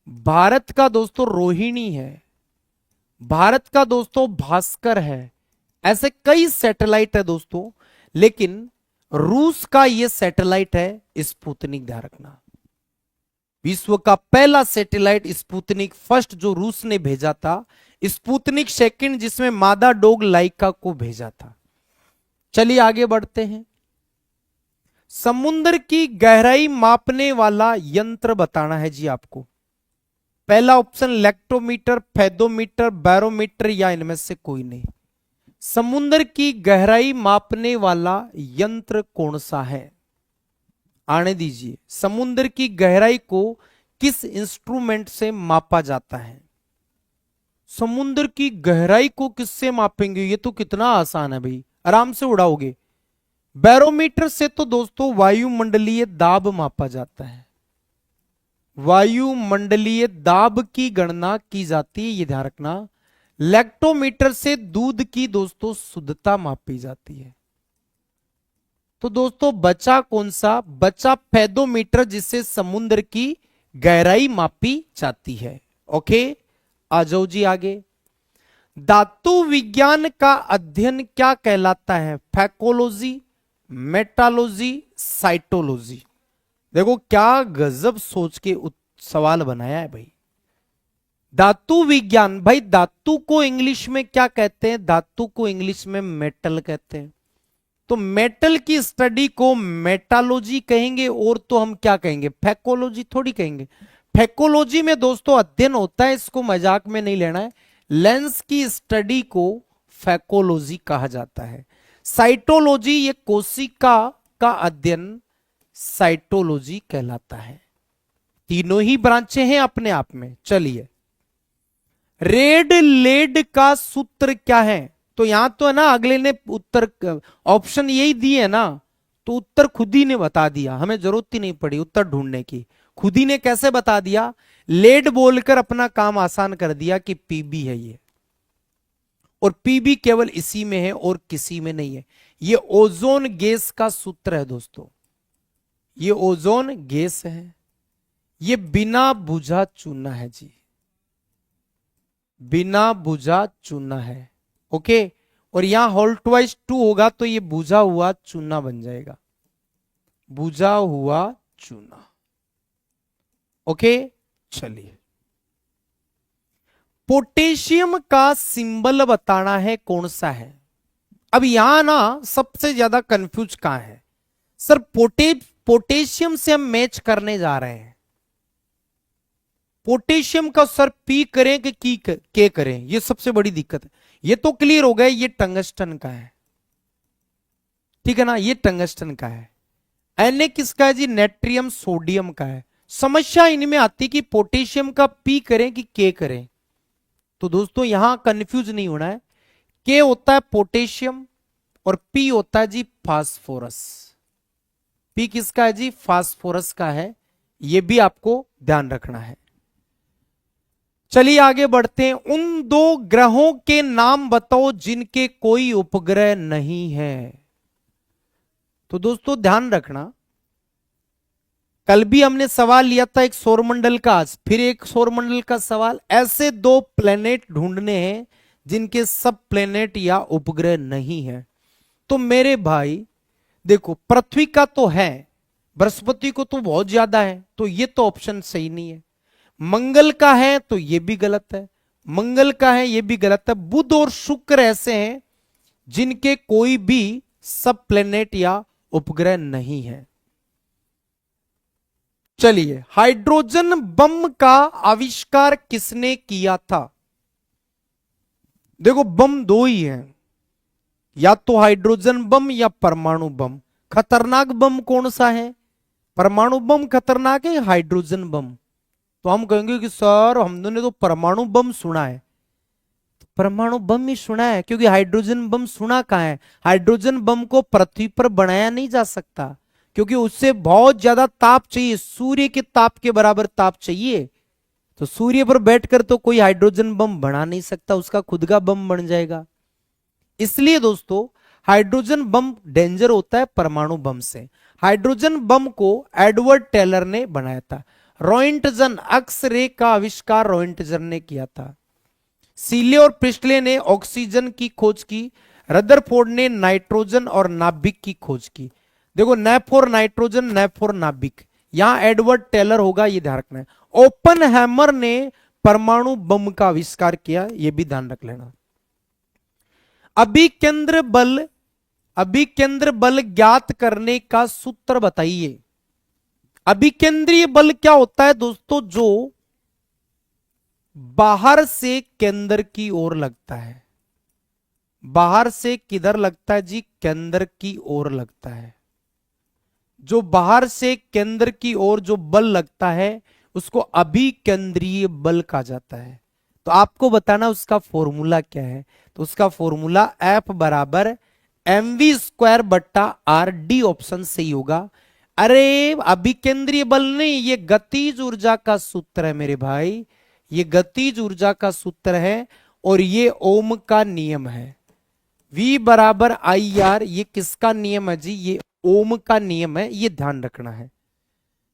भारत का दोस्तों रोहिणी है, भारत का दोस्तों भास्कर है। ऐसे कई सैटेलाइट है दोस्तों, लेकिन रूस का यह सैटेलाइट है स्पुतनिक, ध्यान रखना। विश्व का पहला सैटेलाइट स्पुतनिक फर्स्ट जो रूस ने भेजा था, स्पुतनिक सेकंड जिसमें मादा डॉग लाइका को भेजा था। चलिए आगे बढ़ते हैं। समुद्र की गहराई मापने वाला यंत्र बताना है जी आपको। पहला ऑप्शन लेक्टोमीटर, फेदोमीटर, बैरोमीटर या इनमें से कोई नहीं। समुद्र की गहराई मापने वाला यंत्र कौन सा है? आने दीजिए, समुद्र की गहराई को किस इंस्ट्रूमेंट से मापा जाता है? समुद्र की गहराई को किससे मापेंगे? ये तो कितना आसान है भाई, आराम से उड़ाओगे। बैरोमीटर से तो दोस्तों वायुमंडलीय दाब मापा जाता है, वायुमंडलीय दाब की गणना की जाती है, ये ध्यान रखना। लेक्टोमीटर से दूध की दोस्तों शुद्धता मापी जाती है। तो दोस्तों बचा कौन सा? बचा फेदोमीटर, जिससे समुद्र की गहराई मापी जाती है। ओके, आ जाओ जी आगे। धातु विज्ञान का अध्ययन क्या कहलाता है? फैकोलॉजी, मेटालॉजी, साइटोलॉजी। देखो क्या गजब सोच के सवाल बनाया है भाई। धातु विज्ञान, भाई धातु को इंग्लिश में क्या कहते हैं? धातु को इंग्लिश में मेटल कहते हैं। तो मेटल की स्टडी को मेटालॉजी कहेंगे, और तो हम क्या कहेंगे? फैकोलॉजी थोड़ी कहेंगे। फैकोलॉजी में दोस्तों अध्ययन होता है, इसको मजाक में नहीं लेना है। लेंस की स्टडी को फैकोलॉजी कहा जाता है। साइटोलॉजी ये कोशिका का अध्ययन साइटोलॉजी कहलाता है। तीनों ही ब्रांचें हैं अपने आप में। चलिए, रेड लेड का सूत्र क्या है? तो यहां तो है ना, अगले ने उत्तर ऑप्शन यही दिए है ना, तो उत्तर खुद ही ने बता दिया, हमें जरूरत ही नहीं पड़ी उत्तर ढूंढने की। खुद ही ने कैसे बता दिया? लेड बोलकर अपना काम आसान कर दिया कि पीबी है ये, और पीबी केवल इसी में है और किसी में नहीं है। ये ओजोन गैस का सूत्र है दोस्तों, ये ओजोन गैस है। ये बिना बुझा चूना है जी, बिना बुझा चूना है। ओके, और यहां होल्ट वाइज 2 होगा तो ये बुझा हुआ चूना बन जाएगा, बुझा हुआ चूना। ओके, चलिए, पोटेशियम का सिंबल बताना है कौन सा है? अब यहां ना सबसे ज्यादा कंफ्यूज कहां है सर? पोटेशियम से हम मैच करने जा रहे हैं। पोटेशियम का सर पी करें कि के करें, ये सबसे बड़ी दिक्कत है। ये तो क्लियर हो गया, ये टंगस्टन का है, ठीक है ना, ये टंगस्टन का है। Na किसका है जी? नेट्रियम सोडियम का है। समस्या इनमें आती कि पोटेशियम का पी करें कि के करें। तो दोस्तों यहां कंफ्यूज नहीं होना है, के होता है पोटेशियम और पी होता है जी फास्फोरस। पी किसका है जी? फास्फोरस का है, यह भी आपको ध्यान रखना है। चलिए आगे बढ़ते हैं। उन दो ग्रहों के नाम बताओ जिनके कोई उपग्रह नहीं है। तो दोस्तों ध्यान रखना, कल भी हमने सवाल लिया था एक सौरमंडल का, आज फिर एक सौरमंडल का सवाल। ऐसे दो प्लेनेट ढूंढने हैं जिनके सब प्लेनेट या उपग्रह नहीं है। तो मेरे भाई देखो, पृथ्वी का तो है, बृहस्पति को तो बहुत ज्यादा है, तो ये तो ऑप्शन सही नहीं है। मंगल का है तो ये भी गलत है, मंगल का है ये भी गलत है। बुध और शुक्र ऐसे हैं जिनके कोई भी सब प्लेनेट या उपग्रह नहीं है। चलिए, हाइड्रोजन बम का आविष्कार किसने किया था? देखो बम दो ही हैं, या तो हाइड्रोजन बम या परमाणु बम। खतरनाक बम कौन सा है? परमाणु बम खतरनाक है, हाइड्रोजन बम? तो हम कहेंगे कि सर हमने तो परमाणु बम सुना है। परमाणु बम ही सुना है, क्योंकि हाइड्रोजन बम सुना कहां है? हाइड्रोजन बम को पृथ्वी पर बनाया नहीं जा सकता, क्योंकि उससे बहुत ज्यादा ताप चाहिए, सूर्य के ताप के बराबर ताप चाहिए। तो सूर्य पर बैठकर तो कोई हाइड्रोजन बम बना नहीं सकता, उसका खुद का बम बन जाएगा। इसलिए दोस्तों हाइड्रोजन बम डेंजर होता है परमाणु बम से। हाइड्रोजन बम को एडवर्ड टेलर ने बनाया था। रॉयंटजन, एक्स रे का आविष्कार रॉयंटजन ने किया था। सीले और प्रिस्टले ने ऑक्सीजन की खोज की। रदरफोर्ड ने नाइट्रोजन और नाभिक की खोज की। देखो न फॉर नाइट्रोजन न फॉर नाभिक, यहां एडवर्ड टेलर होगा, ये ध्यान रखना है। ओपनहैमर ने परमाणु बम का आविष्कार किया, ये भी ध्यान रख लेना। अभिकेंद्र बल ज्ञात करने का सूत्र बताइए। अभिकेंद्रीय बल क्या होता है दोस्तों? जो बाहर से केंद्र की ओर लगता है। बाहर से किधर लगता है जी? केंद्र की ओर लगता है। जो बाहर से केंद्र की ओर जो बल लगता है उसको अभिकेंद्रीय बल कहा जाता है। तो आपको बताना उसका फॉर्मूला क्या है। तो उसका फॉर्मूला F बराबर mv² बट्टा r, डी ऑप्शन सही होगा। अरे अभिकेंद्रीय बल नहीं, ये गतिज ऊर्जा का सूत्र है मेरे भाई, ये गतिज ऊर्जा का सूत्र है और ये ओम का नियम है। V बराबर IR, ये किसका नियम है जी? ये ओम का नियम है, ये ध्यान रखना है।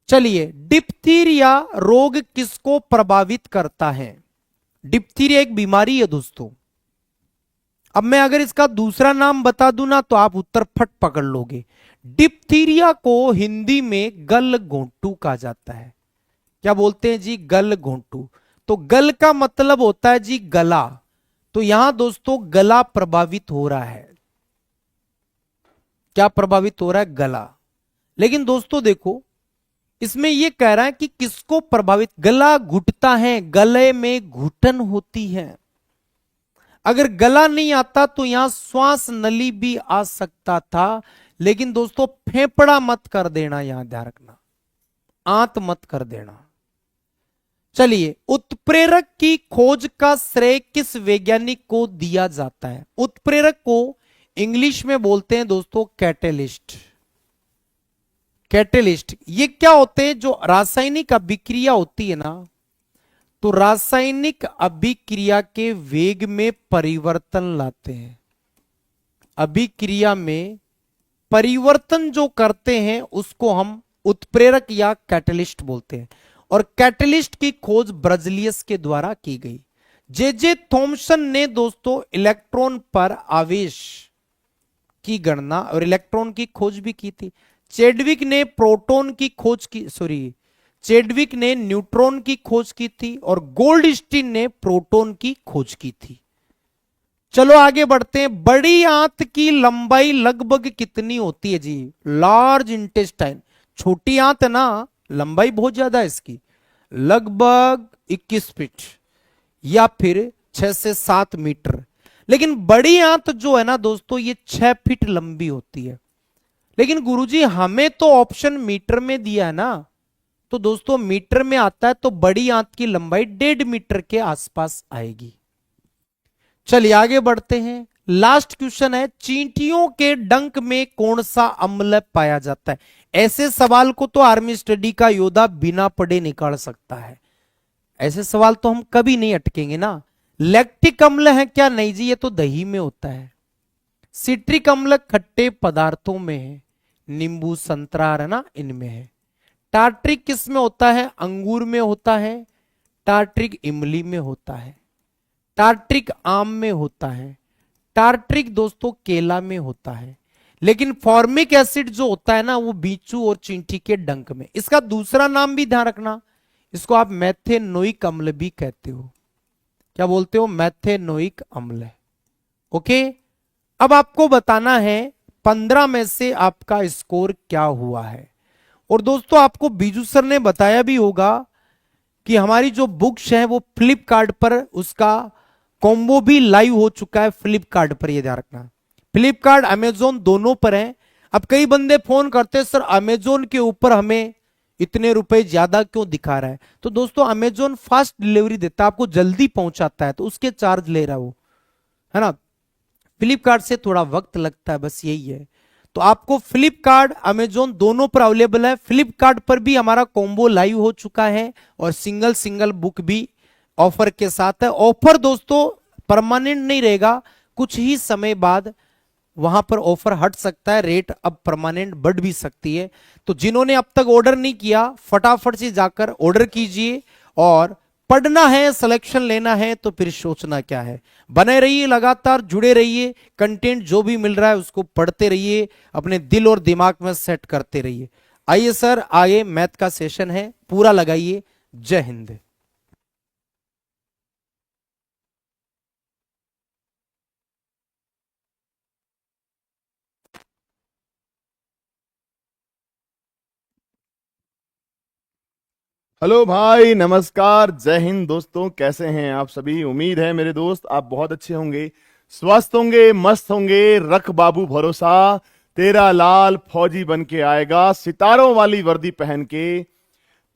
चलिए, डिप्थीरिया रोग किसको प्रभावित करता है? डिप्थीरिया एक बीमारी है दोस्तों। अब मैं अगर इसका दूसरा नाम बता दूं ना तो आप उत्तर फट पकड़ लोगे। डिप्थीरिया को हिंदी में गल घोंटू कहा जाता है। क्या बोलते हैं जी? गल घोंटू। तो गल का मतलब होता है जी गला, तो यहां दोस्तों गला प्रभावित हो रहा है। क्या प्रभावित हो रहा है? गला। लेकिन दोस्तों देखो, इसमें यह कह रहा है कि किसको प्रभावित, गला घुटता है, गले में घुटन होती है। अगर गला नहीं आता तो यहां श्वास नली भी आ सकता था, लेकिन दोस्तों फेफड़ा मत कर देना, यहां ध्यान रखना, आंत मत कर देना। चलिए, उत्प्रेरक की खोज का श्रेय किस वैज्ञानिक को दिया जाता है? उत्प्रेरक को इंग्लिश में बोलते हैं दोस्तों कैटेलिस्ट। कैटेलिस्ट ये क्या होते हैं? जो रासायनिक अभिक्रिया होती है ना, तो रासायनिक अभिक्रिया के वेग में परिवर्तन लाते हैं। अभिक्रिया में परिवर्तन जो करते हैं उसको हम उत्प्रेरक या कैटलिस्ट बोलते हैं। और कैटलिस्ट की खोज ब्रजलियस के द्वारा की गई। जे थॉमसन ने दोस्तों इलेक्ट्रॉन पर आवेश की गणना और इलेक्ट्रॉन की खोज भी की थी। चेडविक ने प्रोटॉन की खोज की, चेडविक ने न्यूट्रॉन की खोज की थी और गोल्डस्टीन ने प्रोटॉन की खोज की थी। चलो आगे बढ़ते हैं। बड़ी आंत की लंबाई लगभग कितनी होती है जी? लार्ज इंटेस्टाइन, छोटी आंत है ना, लंबाई बहुत ज्यादा है इसकी, लगभग 21 फीट या फिर 6 से 7 मीटर। लेकिन बड़ी आंत जो है ना दोस्तों, ये 6 फीट लंबी होती है। लेकिन गुरुजी हमें तो ऑप्शन मीटर में दिया है ना, तो दोस्तों मीटर में आता है तो बड़ी आंत की लंबाई 1.5 मीटर के आसपास आएगी। चलिए आगे बढ़ते हैं। लास्ट क्वेश्चन है, चींटियों के डंक में कौन सा अम्ल पाया जाता है? ऐसे सवाल को तो आर्मी स्टडी का योद्धा बिना पढ़े निकाल सकता है। ऐसे सवाल तो हम कभी नहीं अटकेंगे ना। लैक्टिक अम्ल है क्या? नहीं जी, ये तो दही में होता है। सिट्रिक अम्ल खट्टे पदार्थों में है, नींबू संतरा है ना, इनमें है। टार्ट्रिक किस में होता है? अंगूर में होता है। टार्ट्रिक इमली में होता है। टार्ट्रिक आम में होता है। टार्ट्रिक दोस्तों केला में होता है। लेकिन फॉर्मिक एसिड जो होता है ना, वो बीचू और चींटी के डंक में। इसका दूसरा नाम भी ध्यान रखना, इसको आप मैथेनोइक अम्ल भी कहते हो। क्या बोलते हो? मैथेनोइक अम्ल। ओके, अब आपको बताना है 15 में से आपका स्कोर क्या हुआ है। और दोस्तों आपको बीजू सर ने बताया भी होगा कि हमारी जो बुक्स है वो फ्लिपकार्ट पर उसका कॉम्बो भी लाइव हो चुका है। फ्लिपकार्ट पर, ये ध्यान रखना, फ्लिपकार्ट अमेजोन दोनों पर है। अब कई बंदे फोन करते हैं, सर अमेजोन के ऊपर हमें इतने रुपए ज्यादा क्यों दिखा रहा है? तो दोस्तों अमेजोन फास्ट डिलीवरी देता है, आपको जल्दी पहुंचाता है, तो उसके चार्ज ले रहा है वो, है ना। फ्लिपकार्ट से थोड़ा वक्त लगता है, बस यही है। तो आपको फ्लिपकार्ट अमेजोन दोनों पर अवेलेबल है। फ्लिपकार्ट पर भी हमारा कॉम्बो लाइव हो चुका है और सिंगल सिंगल बुक भी ऑफर के साथ है। ऑफर दोस्तों परमानेंट नहीं रहेगा, कुछ ही समय बाद वहां पर ऑफर हट सकता है, रेट अब परमानेंट बढ़ भी सकती है। तो जिन्होंने अब तक ऑर्डर नहीं किया, फटाफट से जाकर ऑर्डर कीजिए। और पढ़ना है, सिलेक्शन लेना है, तो फिर सोचना क्या है। बने रहिए, लगातार जुड़े रहिए, कंटेंट जो भी मिल रहा है उसको पढ़ते रहिए, अपने दिल और दिमाग में सेट करते रहिए। आइए सर, आगे मैथ का सेशन है, पूरा लगाइए। जय हिंद। हेलो भाई, नमस्कार, जय हिंद दोस्तों। कैसे हैं आप सभी? उम्मीद है मेरे दोस्त आप बहुत अच्छे होंगे, स्वस्थ होंगे, मस्त होंगे। रख बाबू भरोसा, तेरा लाल फौजी बन के आएगा, सितारों वाली वर्दी पहन के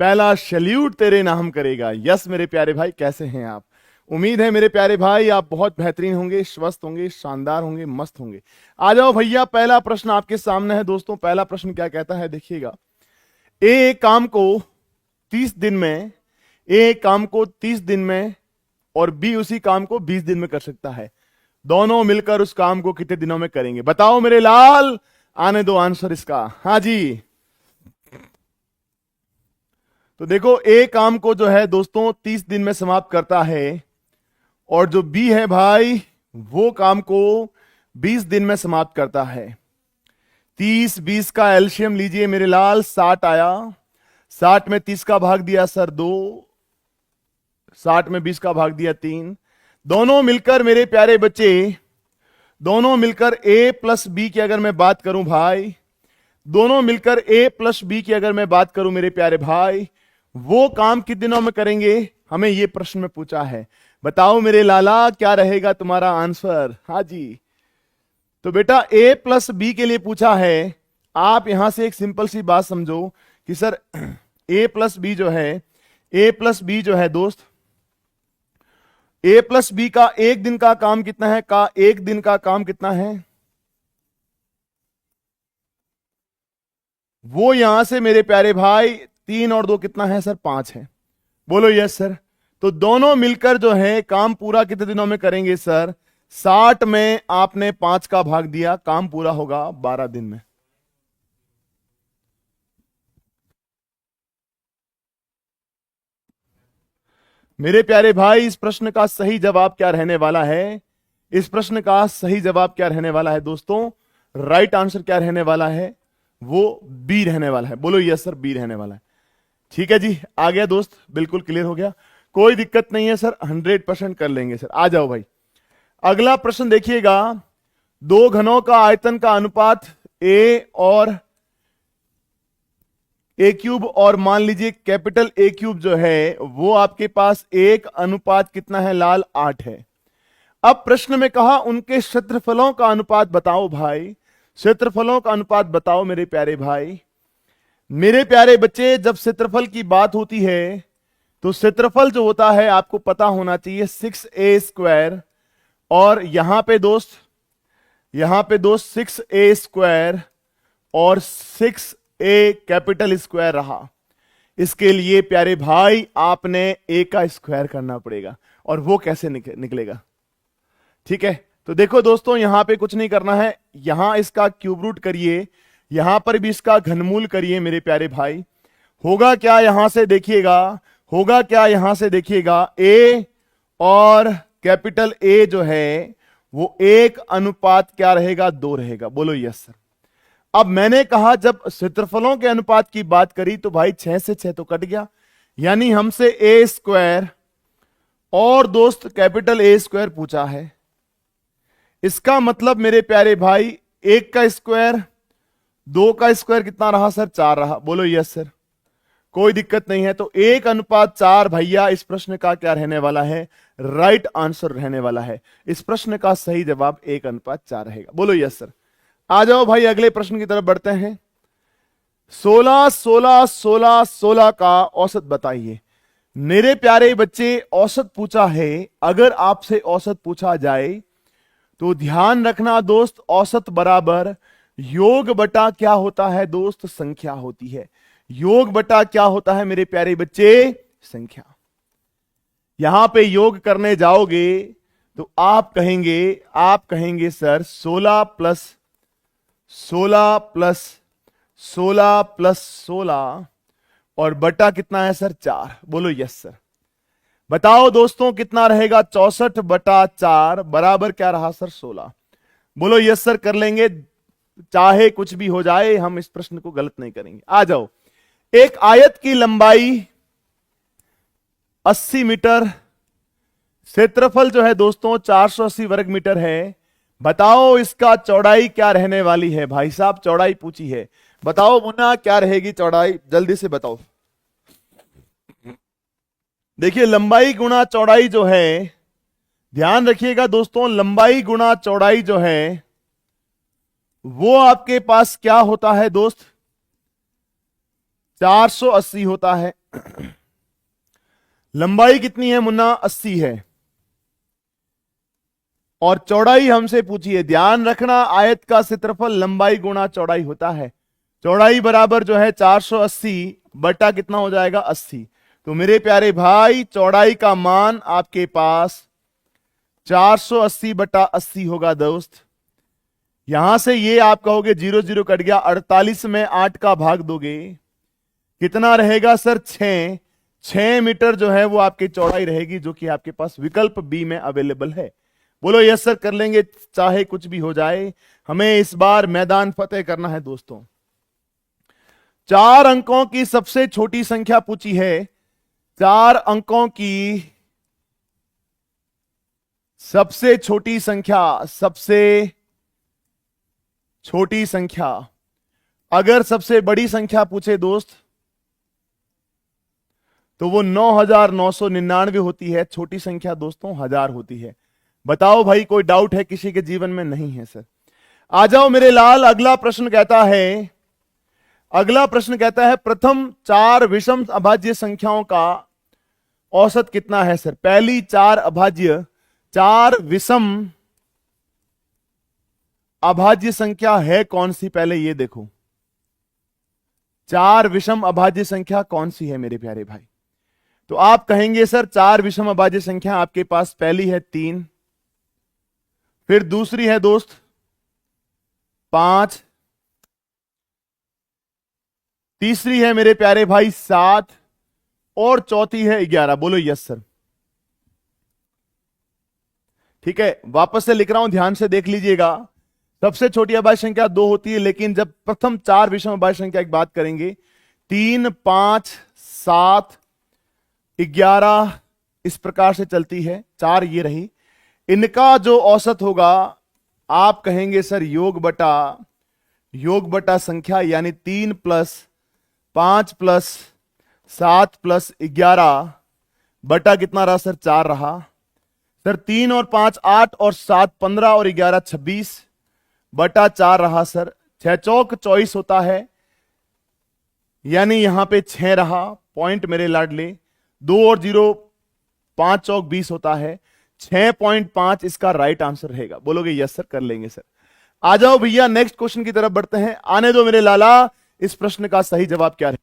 पहला सैल्यूट तेरे नाम करेगा। यस मेरे प्यारे भाई, कैसे हैं आप? उम्मीद है मेरे प्यारे भाई आप बहुत बेहतरीन होंगे, स्वस्थ होंगे, शानदार होंगे, मस्त होंगे। आ जाओ भैया, पहला प्रश्न आपके सामने है दोस्तों। पहला प्रश्न क्या कहता है, देखिएगा। ए काम को 30 दिन में, ए काम को 30 दिन में और बी उसी काम को 20 दिन में कर सकता है। दोनों मिलकर उस काम को कितने दिनों में करेंगे? बताओ मेरे लाल, आने दो आंसर इसका। हाँ जी, तो देखो ए काम को जो है दोस्तों 30 दिन में समाप्त करता है, और जो बी है भाई वो काम को 20 दिन में समाप्त करता है। 30 20 का एलसीएम लीजिए मेरे लाल, 60 आया। 60 में 30 का भाग दिया सर 2, 60 में 20 का भाग दिया 3। दोनों मिलकर मेरे प्यारे बच्चे, दोनों मिलकर ए प्लस बी की अगर मैं बात करूं भाई, दोनों मिलकर ए प्लस बी की अगर मैं बात करूं मेरे प्यारे भाई, वो काम कितने दिनों में करेंगे? हमें ये प्रश्न में पूछा है। बताओ मेरे लाला, क्या रहेगा तुम्हारा आंसर? हाँ जी, तो बेटा ए प्लस बी के लिए पूछा है। आप यहां से एक सिंपल सी बात समझो कि सर ए प्लस बी जो है, ए प्लस बी जो है दोस्त, ए प्लस बी का एक दिन का काम कितना है? का एक दिन का काम कितना है? वो यहां से मेरे प्यारे भाई 3 और 2 कितना है सर? 5 है। बोलो यस सर। तो दोनों मिलकर जो है काम पूरा कितने दिनों में करेंगे सर? 60 में आपने 5 का भाग दिया, काम पूरा होगा 12 दिन में। मेरे प्यारे भाई, इस प्रश्न का सही जवाब क्या रहने वाला है? इस प्रश्न का सही जवाब क्या रहने वाला है दोस्तों? राइट आंसर क्या रहने वाला है? वो बी रहने वाला है। बोलो यस सर, बी रहने वाला है। ठीक है जी, आ गया दोस्त, बिल्कुल क्लियर हो गया, कोई दिक्कत नहीं है सर, 100% कर लेंगे सर। आ जाओ भाई, अगला प्रश्न देखिएगा। दो घनों का आयतन का अनुपात ए और ए क्यूब, और मान लीजिए कैपिटल ए क्यूब जो है वो आपके पास एक अनुपात कितना है लाल? 8 है। अब प्रश्न में कहा उनके क्षेत्रफलों का अनुपात बताओ भाई, क्षेत्रफलों का अनुपात बताओ मेरे प्यारे भाई। मेरे प्यारे बच्चे, जब क्षेत्रफल की बात होती है तो क्षेत्रफल जो होता है आपको पता होना चाहिए 6a², और यहां पे दोस्त 6a² और 6a कैपिटल स्क्वायर रहा। इसके लिए प्यारे भाई आपने a का स्क्वायर करना पड़ेगा, और वो कैसे निकलेगा? ठीक है, तो देखो दोस्तों, यहां पे कुछ नहीं करना है, यहां इसका क्यूब रूट करिए, यहां पर भी इसका घनमूल करिए मेरे प्यारे भाई। होगा क्या यहां से देखिएगा, होगा क्या यहां से देखिएगा, a और कैपिटल A जो है वो 1 क्या रहेगा, 2 रहेगा। बोलो यस सर। अब मैंने कहा जब क्षेत्रफलों के अनुपात की बात करी तो भाई 6 से 6 तो कट गया, यानी हमसे a स्क्वायर और दोस्त कैपिटल A स्क्वायर पूछा है। इसका मतलब मेरे प्यारे भाई 1 का स्क्वायर, 2 का स्क्वायर कितना रहा सर, 4 रहा। बोलो यस सर, कोई दिक्कत नहीं है। तो 1:4 भैया इस प्रश्न का क्या रहने वाला है, राइट आंसर रहने वाला है। इस प्रश्न का सही जवाब 1:4 रहेगा। बोलो यस सर। आ जाओ भाई अगले प्रश्न की तरफ बढ़ते हैं। 16 16 16 16 का औसत बताइए। मेरे प्यारे बच्चे, औसत पूछा है। अगर आपसे औसत पूछा जाए तो ध्यान रखना दोस्त, औसत बराबर योग बटा क्या होता है दोस्त, संख्या होती है। योग बटा क्या होता है मेरे प्यारे बच्चे, संख्या। यहां पे योग करने जाओगे तो आप कहेंगे सर 16 प्लस 16 प्लस 16 प्लस 16 और बटा कितना है सर, 4। बोलो यस सर। बताओ दोस्तों कितना रहेगा, 64/4 बराबर क्या रहा सर, 16। बोलो यस सर, कर लेंगे, चाहे कुछ भी हो जाए हम इस प्रश्न को गलत नहीं करेंगे। आ जाओ, एक आयत की लंबाई 80 मीटर, क्षेत्रफल जो है दोस्तों 480 वर्ग मीटर है। बताओ इसका चौड़ाई क्या रहने वाली है। भाई साहब चौड़ाई पूछी है, बताओ मुन्ना क्या रहेगी चौड़ाई, जल्दी से बताओ। देखिए लंबाई गुणा चौड़ाई जो है, ध्यान रखिएगा दोस्तों, लंबाई गुणा चौड़ाई जो है वो आपके पास क्या होता है दोस्त, 480 होता है। लंबाई कितनी है मुन्ना, 80 है, और चौड़ाई हमसे पूछी है। ध्यान रखना, आयत का क्षेत्रफल लंबाई गुणा चौड़ाई होता है। चौड़ाई बराबर जो है 480 बटा कितना हो जाएगा, 80। तो मेरे प्यारे भाई चौड़ाई का मान आपके पास 480 बटा 80 होगा दोस्त। यहां से ये आप कहोगे 0 0 कट गया, 48 में 8 का भाग दोगे कितना रहेगा सर, 6। 6 मीटर जो है वो आपकी चौड़ाई रहेगी, जो कि आपके पास विकल्प बी में अवेलेबल है। बोलो यस सर, कर लेंगे, चाहे कुछ भी हो जाए, हमें इस बार मैदान फतेह करना है दोस्तों। 4 अंकों की सबसे छोटी संख्या पूछी है। 4 अंकों की सबसे छोटी संख्या, सबसे छोटी संख्या। अगर सबसे बड़ी संख्या पूछे दोस्त तो वो 9999 होती है। छोटी संख्या दोस्तों 1000 होती है। बताओ भाई कोई डाउट है किसी के जीवन में? नहीं है सर। आ जाओ मेरे लाल, अगला प्रश्न कहता है प्रथम 4 विषम अभाज्य संख्याओं का औसत कितना है सर। पहली 4 विषम अभाज्य संख्या है कौन सी, पहले ये देखो 4 विषम अभाज्य संख्या कौन सी है मेरे प्यारे भाई। तो आप कहेंगे सर 4 विषम अभाज्य संख्या आपके पास पहली है 3, फिर दूसरी है दोस्त 5, तीसरी है मेरे प्यारे भाई 7 और चौथी है 11। बोलो यस सर। ठीक है, वापस से लिख रहा हूं, ध्यान से देख लीजिएगा। सबसे छोटी अभाज्य संख्या 2 होती है, लेकिन जब प्रथम 4 विषम अभाज्य संख्या की बात करेंगे 3, 5, 7, 11 इस प्रकार से चलती है। 4 ये रही, इनका जो औसत होगा आप कहेंगे सर योग बटा संख्या, यानी 3 प्लस 5 प्लस 7 प्लस 11 बटा कितना रहा सर, 4 रहा सर। 3 और 5 8 और 7 15 और 11 26 बटा 4 रहा सर। 6 चौक 24 होता है, यानी यहां पे 6 रहा। पॉइंट मेरे लाडले, 2 और 0 5 चौक 20 होता है। 6.5 इसका राइट आंसर रहेगा। बोलोगे यस सर, कर लेंगे सर। आ जाओ भैया नेक्स्ट क्वेश्चन की तरफ बढ़ते हैं। आने दो मेरे लाला, इस प्रश्न का सही जवाब क्या है।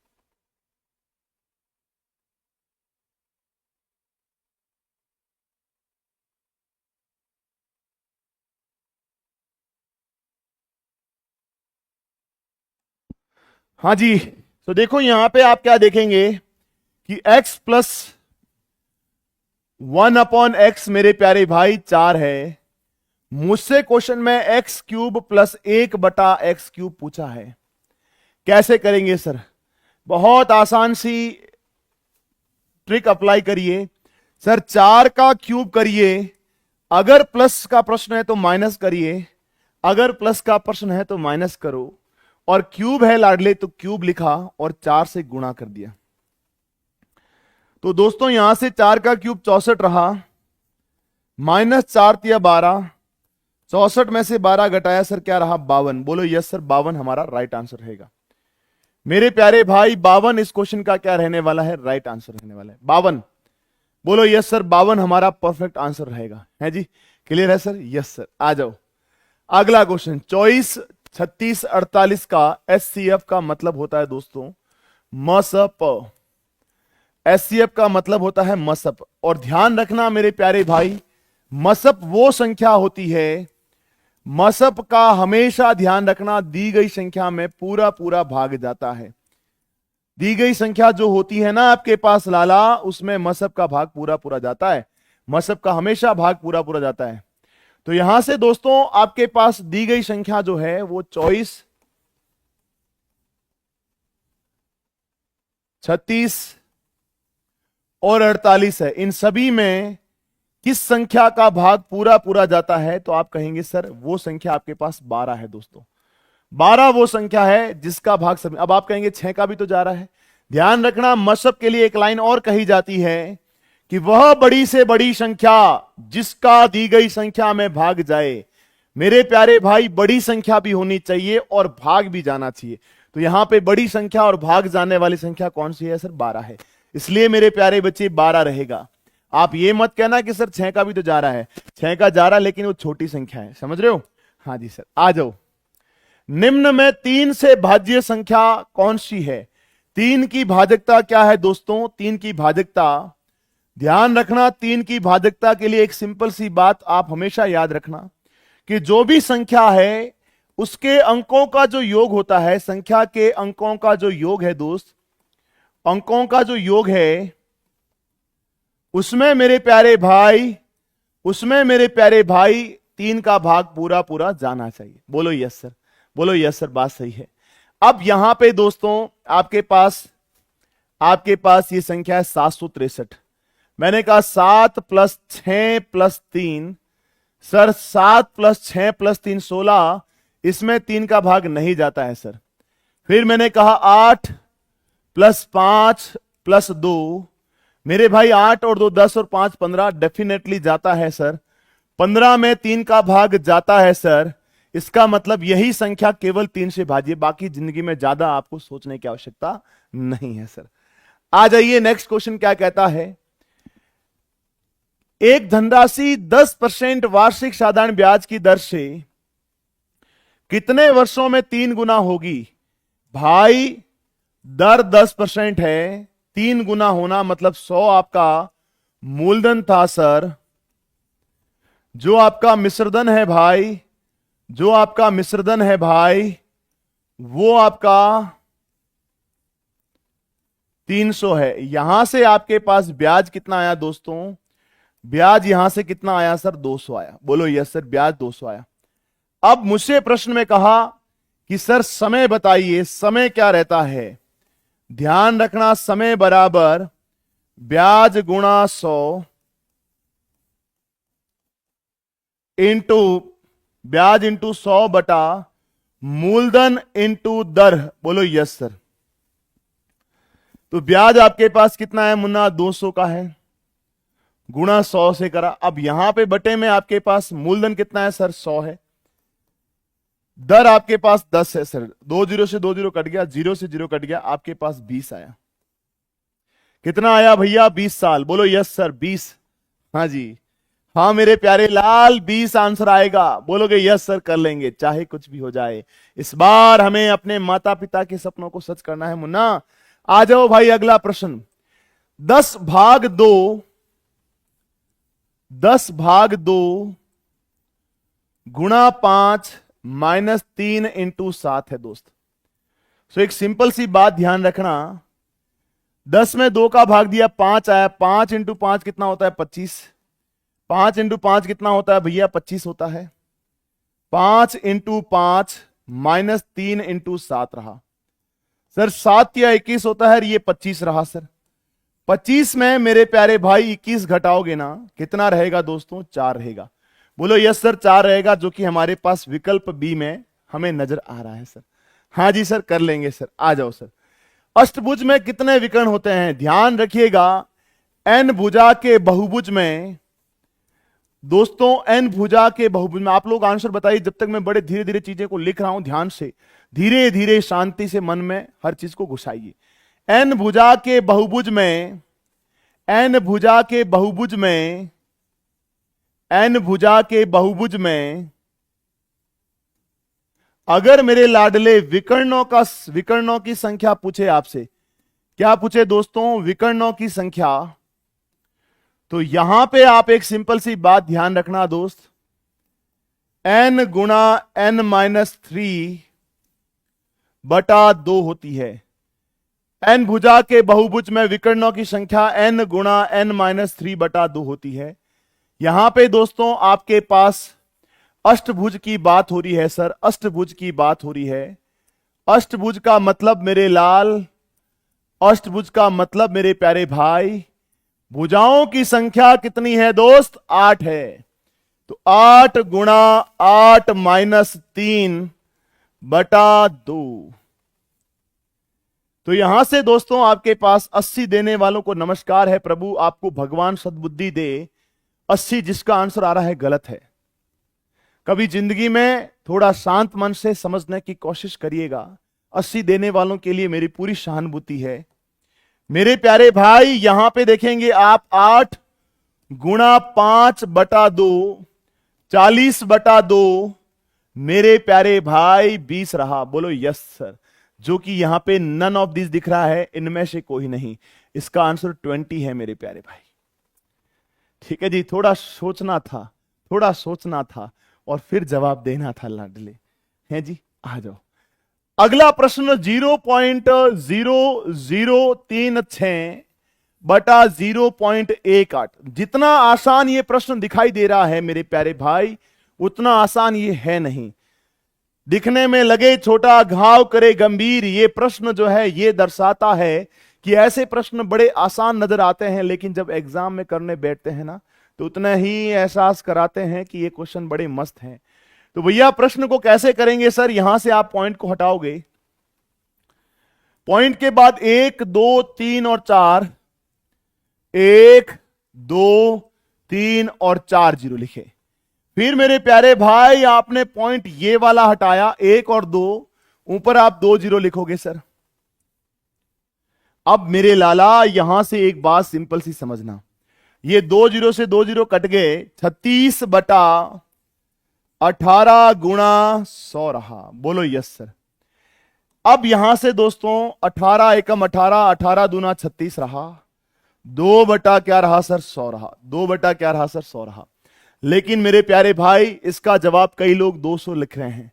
हाँ जी, तो देखो यहां पे आप क्या देखेंगे कि x प्लस 1/x मेरे प्यारे भाई 4 है। मुझसे क्वेश्चन में एक्स क्यूब प्लस 1/x³ पूछा है। कैसे करेंगे सर? बहुत आसान सी ट्रिक अप्लाई करिए सर। 4 का क्यूब करिए, अगर प्लस का प्रश्न है तो माइनस करिए, अगर प्लस का प्रश्न है तो माइनस करो, और क्यूब है लाडले तो क्यूब लिखा और 4 से गुणा कर दिया। तो दोस्तों यहां से 4 का क्यूब 64 रहा, -4 तिया 12, 64 में से 12 घटाया सर क्या रहा? 52। बोलो यस सर, 52 हमारा राइट आंसर रहेगा। मेरे प्यारे भाई 52 इस क्वेश्चन का क्या रहने वाला है? राइट आंसर रहने वाला है 52। बोलो यस सर, 52 हमारा परफेक्ट आंसर रहेगा। है जी, क्लियर है सर? Yes sir. आ जाओ अगला क्वेश्चन। 24, 36, 48 का एचसीएफ का मतलब होता है दोस्तों मसप। एचसीएफ का मतलब होता है मसप। और ध्यान रखना मेरे प्यारे भाई, मसप वो संख्या होती है, मसप का हमेशा ध्यान रखना, दी गई संख्या में पूरा पूरा भाग जाता है। दी गई संख्या जो होती है ना आपके पास लाला, उसमें मसप का भाग पूरा पूरा जाता है। मसप का हमेशा भाग पूरा पूरा जाता है। तो यहां से दोस्तों आपके पास दी गई संख्या जो है वो 24, 36 और 48 है। इन सभी में किस संख्या का भाग पूरा पूरा जाता है? तो आप कहेंगे सर वो संख्या आपके पास 12 है दोस्तों। 12 वो संख्या है जिसका भाग सभी। अब आप कहेंगे 6 का भी तो जा रहा है। ध्यान रखना, मसब के लिए एक लाइन और कही जाती है कि वह बड़ी से बड़ी संख्या जिसका दी गई संख्या में भाग जाए। मेरे प्यारे भाई बड़ी संख्या भी होनी चाहिए और भाग भी जाना चाहिए। तो यहां पे बड़ी संख्या और भाग जाने वाली संख्या कौन सी है सर? 12 है। इसलिए मेरे प्यारे बच्चे 12 रहेगा। आप ये मत कहना कि सर 6 का भी तो जा रहा है। 6 का जा रहा है लेकिन वो छोटी संख्या है, समझ रहे हो? हाँ जी सर। आ जाओ, निम्न में 3 से भाज्य संख्या कौन सी है? 3 की भाजकता क्या है दोस्तों? 3 की भाजकता, ध्यान रखना, 3 की भाजकता के लिए एक सिंपल सी बात आप हमेशा याद रखना कि जो भी संख्या है उसके अंकों का जो योग होता है, संख्या के अंकों का जो योग है दोस्त, अंकों का जो योग है उसमें मेरे प्यारे भाई, उसमें मेरे प्यारे भाई 3 का भाग पूरा पूरा जाना चाहिए। बोलो यस सर, बोलो यस सर, बात सही है। अब यहां पे दोस्तों आपके पास ये संख्या है 763। मैंने कहा 7 + 6 + 3, सर 7 + 6 + 3 16, इसमें 3 का भाग नहीं जाता है सर। फिर मैंने कहा 8 + 5 + 2, मेरे भाई 8 और 2 10 और 5 15, डेफिनेटली जाता है सर। 15 में 3 का भाग जाता है सर। इसका मतलब यही संख्या केवल 3 से भाजिए, बाकी जिंदगी में ज्यादा आपको सोचने की आवश्यकता नहीं है सर। आ जाइए नेक्स्ट क्वेश्चन क्या कहता है। एक धनराशि 10% वार्षिक साधारण ब्याज की दर से कितने वर्षों में 3 गुना होगी? भाई दर 10% है, 3 गुना होना मतलब 100 आपका मूलधन था सर। जो आपका मिश्रधन है भाई, जो आपका मिश्रधन है भाई, वो आपका 300 है। यहां से आपके पास ब्याज कितना आया दोस्तों? ब्याज यहां से कितना आया सर? 200 आया। बोलो यस सर, ब्याज 200 आया। अब मुझसे प्रश्न में कहा कि सर समय बताइए, समय क्या रहता है? ध्यान रखना, समय बराबर ब्याज गुणा 100 इंटू ब्याज इंटू 100 बटा मूलधन इंटू दर। बोलो यस सर। तो ब्याज आपके पास कितना है मुन्ना? 200 का है, गुणा 100 से करा। अब यहां पे बटे में आपके पास मूलधन कितना है सर? 100 है। दर आपके पास 10 है सर। 2 0 से 2 0 कट गया, 0 से 0 कट गया, आपके पास 20 आया। कितना आया भैया? 20 साल। बोलो यस सर, 20। हाँ जी, हाँ मेरे प्यारे लाल, 20 आंसर आएगा। बोलोगे यस सर, कर लेंगे चाहे कुछ भी हो जाए। इस बार हमें अपने माता पिता के सपनों को सच करना है मुन्ना। आ जाओ भाई अगला प्रश्न। 10 भाग 2 गुणा 5 -3 इंटू 7 है दोस्त। सो एक सिंपल सी बात ध्यान रखना, 10 में 2 का भाग दिया 5 आया, 5 इंटू 5 कितना होता है 25, 5 इंटू 5 कितना होता है भैया 25 होता है, 5 इंटू 5 माइनस 3 इंटू 7 रहा सर, 7 या 21 होता है, ये 25 रहा सर। 25 में मेरे प्यारे भाई 21 घटाओगे ना, कितना रहेगा दोस्तों 4 रहेगा। बोलो यस सर 4 रहेगा, जो कि हमारे पास विकल्प बी में हमें नजर आ रहा है सर। हाँ जी सर कर लेंगे सर, आ जाओ सर। अष्टभुज में कितने विकर्ण होते हैं, ध्यान रखिएगा, एन भुजा के बहुभुज में दोस्तों, एन भुजा के बहुभुज में आप लोग आंसर बताइए, जब तक मैं बड़े धीरे धीरे चीजें को लिख रहा हूं, ध्यान से धीरे धीरे शांति से मन में हर चीज को घुसाइए। एन भुजा के बहुभुज में, एन भुजा के बहुभुज में, एन भुजा के बहुभुज में अगर मेरे लाडले विकर्णों की संख्या पूछे आपसे, क्या पूछे दोस्तों, विकर्णों की संख्या, तो यहां पे आप एक सिंपल सी बात ध्यान रखना दोस्त, n गुणा n माइनस 3 बटा 2 होती है। n भुजा के बहुभुज में विकर्णों की संख्या n गुणा n माइनस 3 बटा 2 होती है। यहां पे दोस्तों आपके पास अष्टभुज की बात हो रही है सर, अष्टभुज की बात हो रही है। अष्टभुज का मतलब मेरे लाल, अष्टभुज का मतलब मेरे प्यारे भाई, भुजाओं की संख्या कितनी है दोस्त 8 है, तो 8 गुणा 8 माइनस 3 बटा 2। तो यहां से दोस्तों आपके पास 80 देने वालों को नमस्कार है, प्रभु आपको भगवान सद्बुद्धि दे। 80 जिसका आंसर आ रहा है गलत है। कभी जिंदगी में थोड़ा शांत मन से समझने की कोशिश करिएगा। 80 देने वालों के लिए मेरी पूरी सहानुभूति है। मेरे प्यारे भाई यहां पे देखेंगे आप 8 गुणा 5 बटा 2, 40 बटा 2, मेरे प्यारे भाई 20 रहा। बोलो यस सर, जो कि यहां पे नन ऑफ दिस दिख रहा है, इनमें से कोई नहीं। इसका आंसर 20 है मेरे प्यारे भाई। ठीक है जी, थोड़ा सोचना था, थोड़ा सोचना था और फिर जवाब देना था लाडले। हैं जी, आ जाओ। अगला प्रश्न 0.0036 बटा 0.18। जितना आसान ये प्रश्न दिखाई दे रहा है मेरे प्यारे भाई, उतना आसान ये है नहीं। दिखने में लगे छोटा घाव करे गंभीर, ये प्रश्न जो है ये दर्शाता है कि ऐसे प्रश्न बड़े आसान नजर आते हैं, लेकिन जब एग्जाम में करने बैठते हैं ना, तो उतना ही एहसास कराते हैं कि ये क्वेश्चन बड़े मस्त हैं। तो भैया प्रश्न को कैसे करेंगे सर, यहां से आप पॉइंट को हटाओगे, पॉइंट के बाद 1 2 3 और 4, 1 2 3 और 4 जीरो लिखे। फिर मेरे प्यारे भाई आपने पॉइंट ये वाला हटाया, 1 और 2, ऊपर आप 2 जीरो लिखोगे सर। अब मेरे लाला यहां से एक बात सिंपल सी समझना, ये 2 जीरो से 2 जीरो कट गए, 36 बटा 18 गुणा 100 रहा। बोलो यस सर। अब यहां से दोस्तों 18 एकम 18, 18 दूना 36 रहा, 2 बटा क्या रहा सर 100 रहा, 2 बटा क्या रहा सर 100 रहा। लेकिन मेरे प्यारे भाई इसका जवाब कई लोग 200 लिख रहे हैं।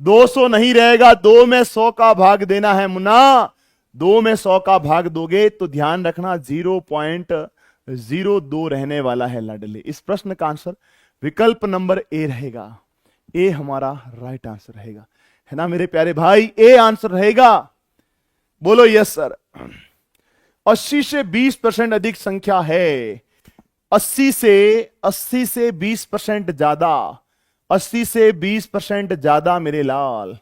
200 नहीं रहेगा, 2 में 100 का भाग देना है मुन्ना। 2 में 100 का भाग दोगे तो ध्यान रखना 0.02 रहने वाला है लाडले। इस प्रश्न का आंसर विकल्प नंबर ए रहेगा। ए हमारा राइट आंसर रहेगा, है ना मेरे प्यारे भाई, ए आंसर रहेगा। बोलो यस सर। 80 से 20% अधिक संख्या है, 80 से 20% ज्यादा, 80 से 20% ज्यादा मेरे लाल।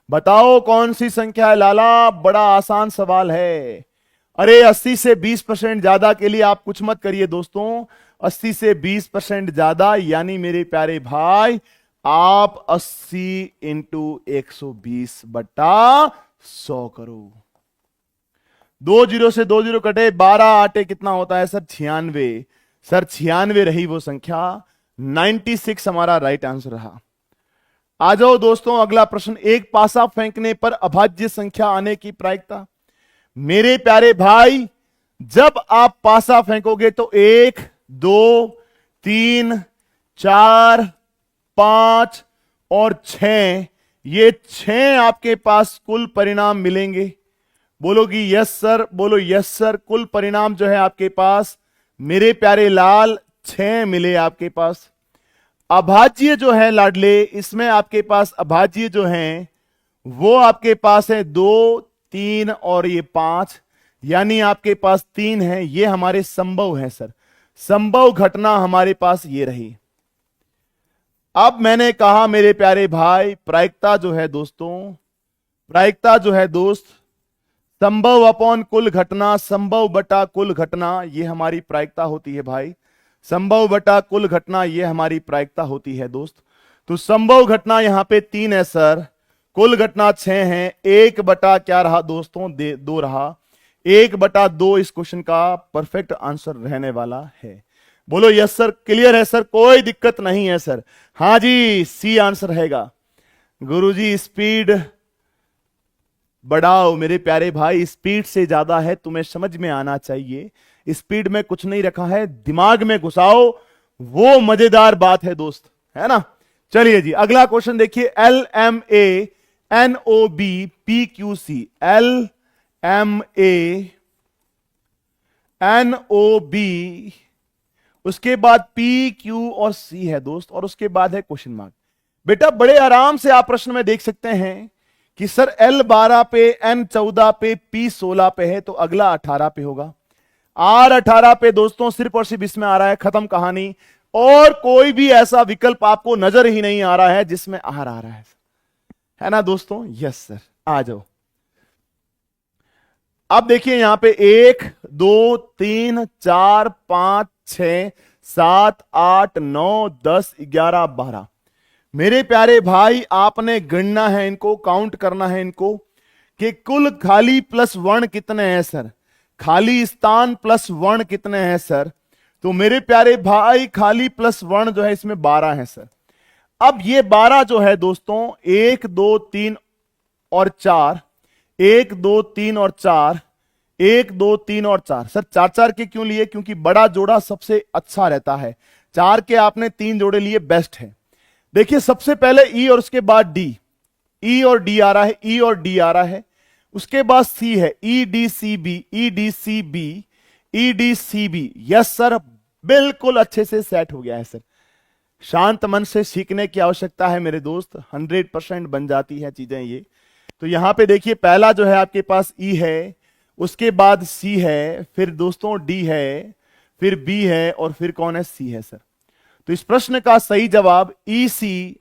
बताओ कौन सी संख्या है लाला, बड़ा आसान सवाल है। अरे 80 से 20% ज्यादा के लिए आप कुछ मत करिए दोस्तों, 80 से 20% ज्यादा यानी मेरे प्यारे भाई आप 80 इंटू 120 बटा 100 करो। 2 जीरो से 2 जीरो कटे, 12 आटे कितना होता है सर 96। सर 96 रही वो संख्या, 96 हमारा राइट आंसर रहा। आ जाओ दोस्तों अगला प्रश्न, एक पासा फेंकने पर अभाज्य संख्या आने की प्रायिकता। मेरे प्यारे भाई जब आप पासा फेंकोगे तो 1 2 3 4 5 और 6 ये 6 आपके पास कुल परिणाम मिलेंगे। बोलोगी यस सर, बोलो यस सर। कुल परिणाम जो है आपके पास मेरे प्यारे लाल 6 मिले आपके पास। अभाज्य जो है लाडले, इसमें आपके पास अभाज्य जो है वो आपके पास है 2, 3 और ये 5, यानी आपके पास 3 है। ये हमारे संभव है सर, संभव घटना हमारे पास ये रही। अब मैंने कहा मेरे प्यारे भाई, प्रायिकता जो है दोस्तों, प्रायिकता जो है दोस्त, संभव अपॉन कुल घटना, संभव बटा कुल घटना, ये हमारी प्रायिकता होती है भाई। संभव बटा कुल घटना ये हमारी प्रायिकता होती है दोस्त। तो संभव घटना यहां पे 3 है सर, कुल घटना 6 है। 1 बटा क्या रहा दोस्तों, 2 रहा। 1 बटा 2 इस क्वेश्चन का परफेक्ट आंसर रहने वाला है। बोलो यस सर, क्लियर है सर, कोई दिक्कत नहीं है सर। हाँ जी, सी आंसर रहेगा। गुरुजी स्पीड बढ़ाओ मेरे प्यारे भाई, स्पीड से ज्यादा है, तुम्हें समझ में आना चाहिए। स्पीड में कुछ नहीं रखा है, दिमाग में घुसाओ, वो मजेदार बात है दोस्त, है ना। चलिए जी, अगला क्वेश्चन देखिए। LMANOBPQC, LMANOB, उसके बाद PQ और C है दोस्त, और उसके बाद है क्वेश्चन मार्क। बेटा बड़े आराम से आप प्रश्न में देख सकते हैं कि सर L12 पे, N14 पे, P16 पे है, तो अगला 18 पे होगा। R18 पे दोस्तों सिर्फ और सिर्फ इसमें आ रहा है, खत्म कहानी। और कोई भी ऐसा विकल्प आपको नजर ही नहीं आ रहा है जिसमें R आ रहा है ना दोस्तों। यस सर, आ जाओ। अब देखिए यहां पे 1 2 3 4 5 6 7 8 9 10 11 12। मेरे प्यारे भाई, आपने गिनना है इनको, काउंट करना है इनको कि कुल खाली प्लस वर्ण कितने हैं सर, खाली स्थान प्लस वर्ण कितने हैं सर। तो मेरे प्यारे भाई, खाली प्लस वर्ण जो है इसमें 12 है सर। अब ये 12 जो है दोस्तों, 1 2 3 और 4, 1 2 3 और 4, 1 2 3 और 4। सर 4 के क्यों लिए, क्योंकि बड़ा जोड़ा सबसे अच्छा रहता है। 4 के आपने 3 जोड़े लिए, बेस्ट है। देखिए सबसे पहले ई और उसके बाद डी, ई और डी आ रहा है, ई और डी आ रहा है। उसके बाद सी है, E D C B, E D C B, E D C B. Yes sir, बिल्कुल अच्छे से सेट हो गया है सर। शांत मन से सीखने की आवश्यकता है मेरे दोस्त, 100% बन जाती है चीजें ये। तो यहां पे देखिए पहला जो है आपके पास ई है, उसके बाद सी है, फिर दोस्तों डी है, फिर बी है, और फिर कौन है, सी है सर। तो इस प्रश्न का सही जवाब ई सी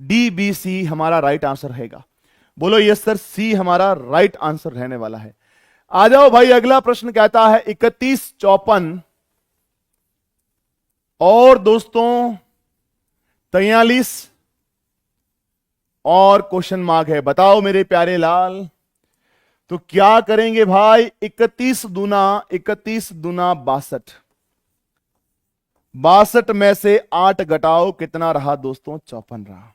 डी बी सी हमारा राइट आंसर रहेगा। बोलो यस सर, सी हमारा राइट आंसर रहने वाला है। आ जाओ भाई, अगला प्रश्न कहता है 31 54 और दोस्तों 43 और क्वेश्चन मार्क है। बताओ मेरे प्यारे लाल, तो क्या करेंगे भाई। 31 दूना 62, 62 में से 8 घटाओ, कितना रहा दोस्तों, 54 रहा।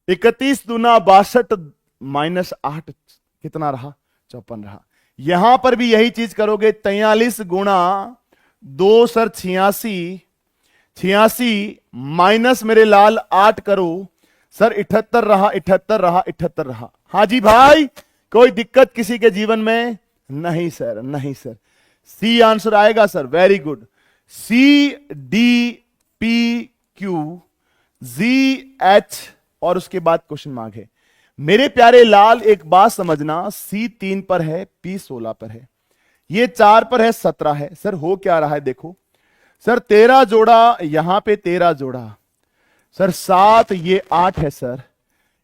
31 दूना 62 माइनस 8 कितना रहा, 54 रहा। यहां पर भी यही चीज करोगे। 43 गुणा 2 सर 86, 86 माइनस मेरे लाल 8 करो सर, 78 रहा, 78 रहा, 78 रहा। हाँ जी भाई, कोई दिक्कत किसी के जीवन में नहीं सर, नहीं सर। सी आंसर आएगा sir, very good. C D P Q G H और उसके बाद क्वेश्चन मार्क है। मेरे प्यारे लाल एक बात समझना, सी 3 पर है, पी 16 पर है, ये 4 पर है, 17 है। सर हो क्या रहा है, देखो सर 13 जोड़ा, यहां पे 13 जोड़ा सर, 7 ये 8 है सर।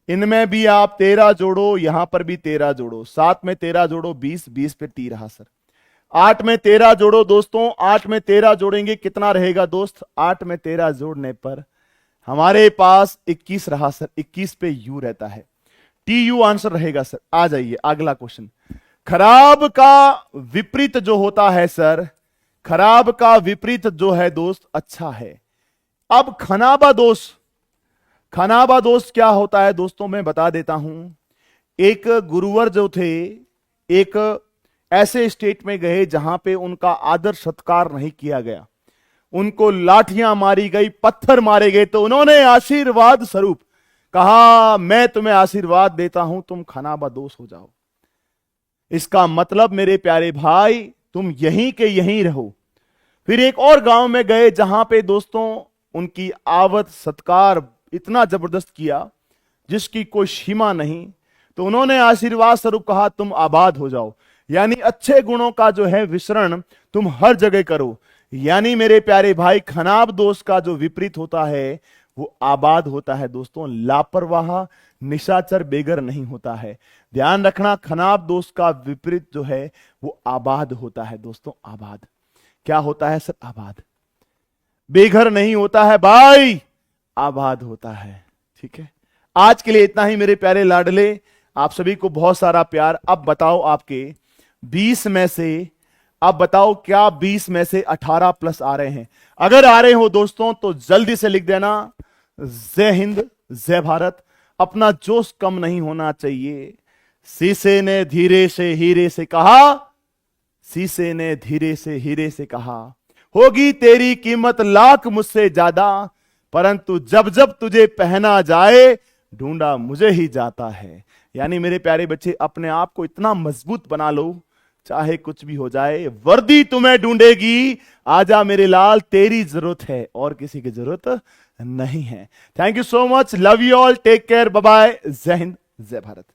इनमें भी आप 13 जोड़ो, यहां पर भी 13 जोड़ो, 7 में 13 जोड़ो 20, 20 पे टी रहा सर। 8 में 13 जोड़ो दोस्तों, 8 में 13 जोड़ेंगे कितना रहेगा दोस्त, 8 में 13 जोड़ने पर हमारे पास 21 रहा सर। 21 पे यू रहता है, टी यू आंसर रहेगा सर। आ जाइए अगला क्वेश्चन। खराब का विपरीत जो होता है सर, खराब का विपरीत जो है दोस्त अच्छा है। अब खनाबा दोष, खनाबा दोष क्या होता है दोस्तों, मैं बता देता हूं। एक गुरुवर जो थे, एक ऐसे स्टेट में गए जहां पे उनका आदर सत्कार नहीं किया गया, उनको लाठियां मारी गई, पत्थर मारे गए, तो उन्होंने आशीर्वाद स्वरूप कहा मैं तुम्हें आशीर्वाद देता हूं, तुम खानाबदोश हो जाओ। इसका मतलब मेरे प्यारे भाई तुम यहीं के यहीं रहो। फिर एक और गांव में गए जहां पे दोस्तों उनकी आवत सत्कार इतना जबरदस्त किया जिसकी कोई सीमा नहीं। तो उन्होंने आशीर्वाद स्वरूप कहा तुम आबाद हो जाओ, यानी अच्छे गुणों का जो है विसरण तुम हर जगह करो। यानी मेरे प्यारे भाई खनाब दोष का जो विपरीत होता है वो आबाद होता है दोस्तों। लापरवाह निशाचर बेगर नहीं होता है। ध्यान रखना, खनाब दोष का विपरीत जो है वो आबाद होता है दोस्तों। आबाद क्या होता है सर? आबाद। बेघर नहीं होता है भाई, आबाद होता है। ठीक है, आज के लिए इतना ही मेरे प्यारे लाडले। आप सभी को बहुत सारा प्यार। अब बताओ आपके 20 में से, अब बताओ क्या 20 में से 18 प्लस आ रहे हैं? अगर आ रहे हो दोस्तों तो जल्दी से लिख देना जय हिंद जय भारत। अपना जोश कम नहीं होना चाहिए। शीशे ने धीरे से हीरे से कहा, शीशे ने धीरे से हीरे से कहा, होगी तेरी कीमत लाख मुझसे ज्यादा, परंतु जब जब तुझे पहना जाए ढूंढा मुझे ही जाता है। यानी मेरे प्यारे बच्चे अपने आप को इतना मजबूत बना लो, चाहे कुछ भी हो जाए वर्दी तुम्हें ढूंढेगी। आजा मेरे लाल, तेरी जरूरत है और किसी की जरूरत नहीं है। Thank you so much, love you all, take care, bye bye, जय हिंद जय भारत।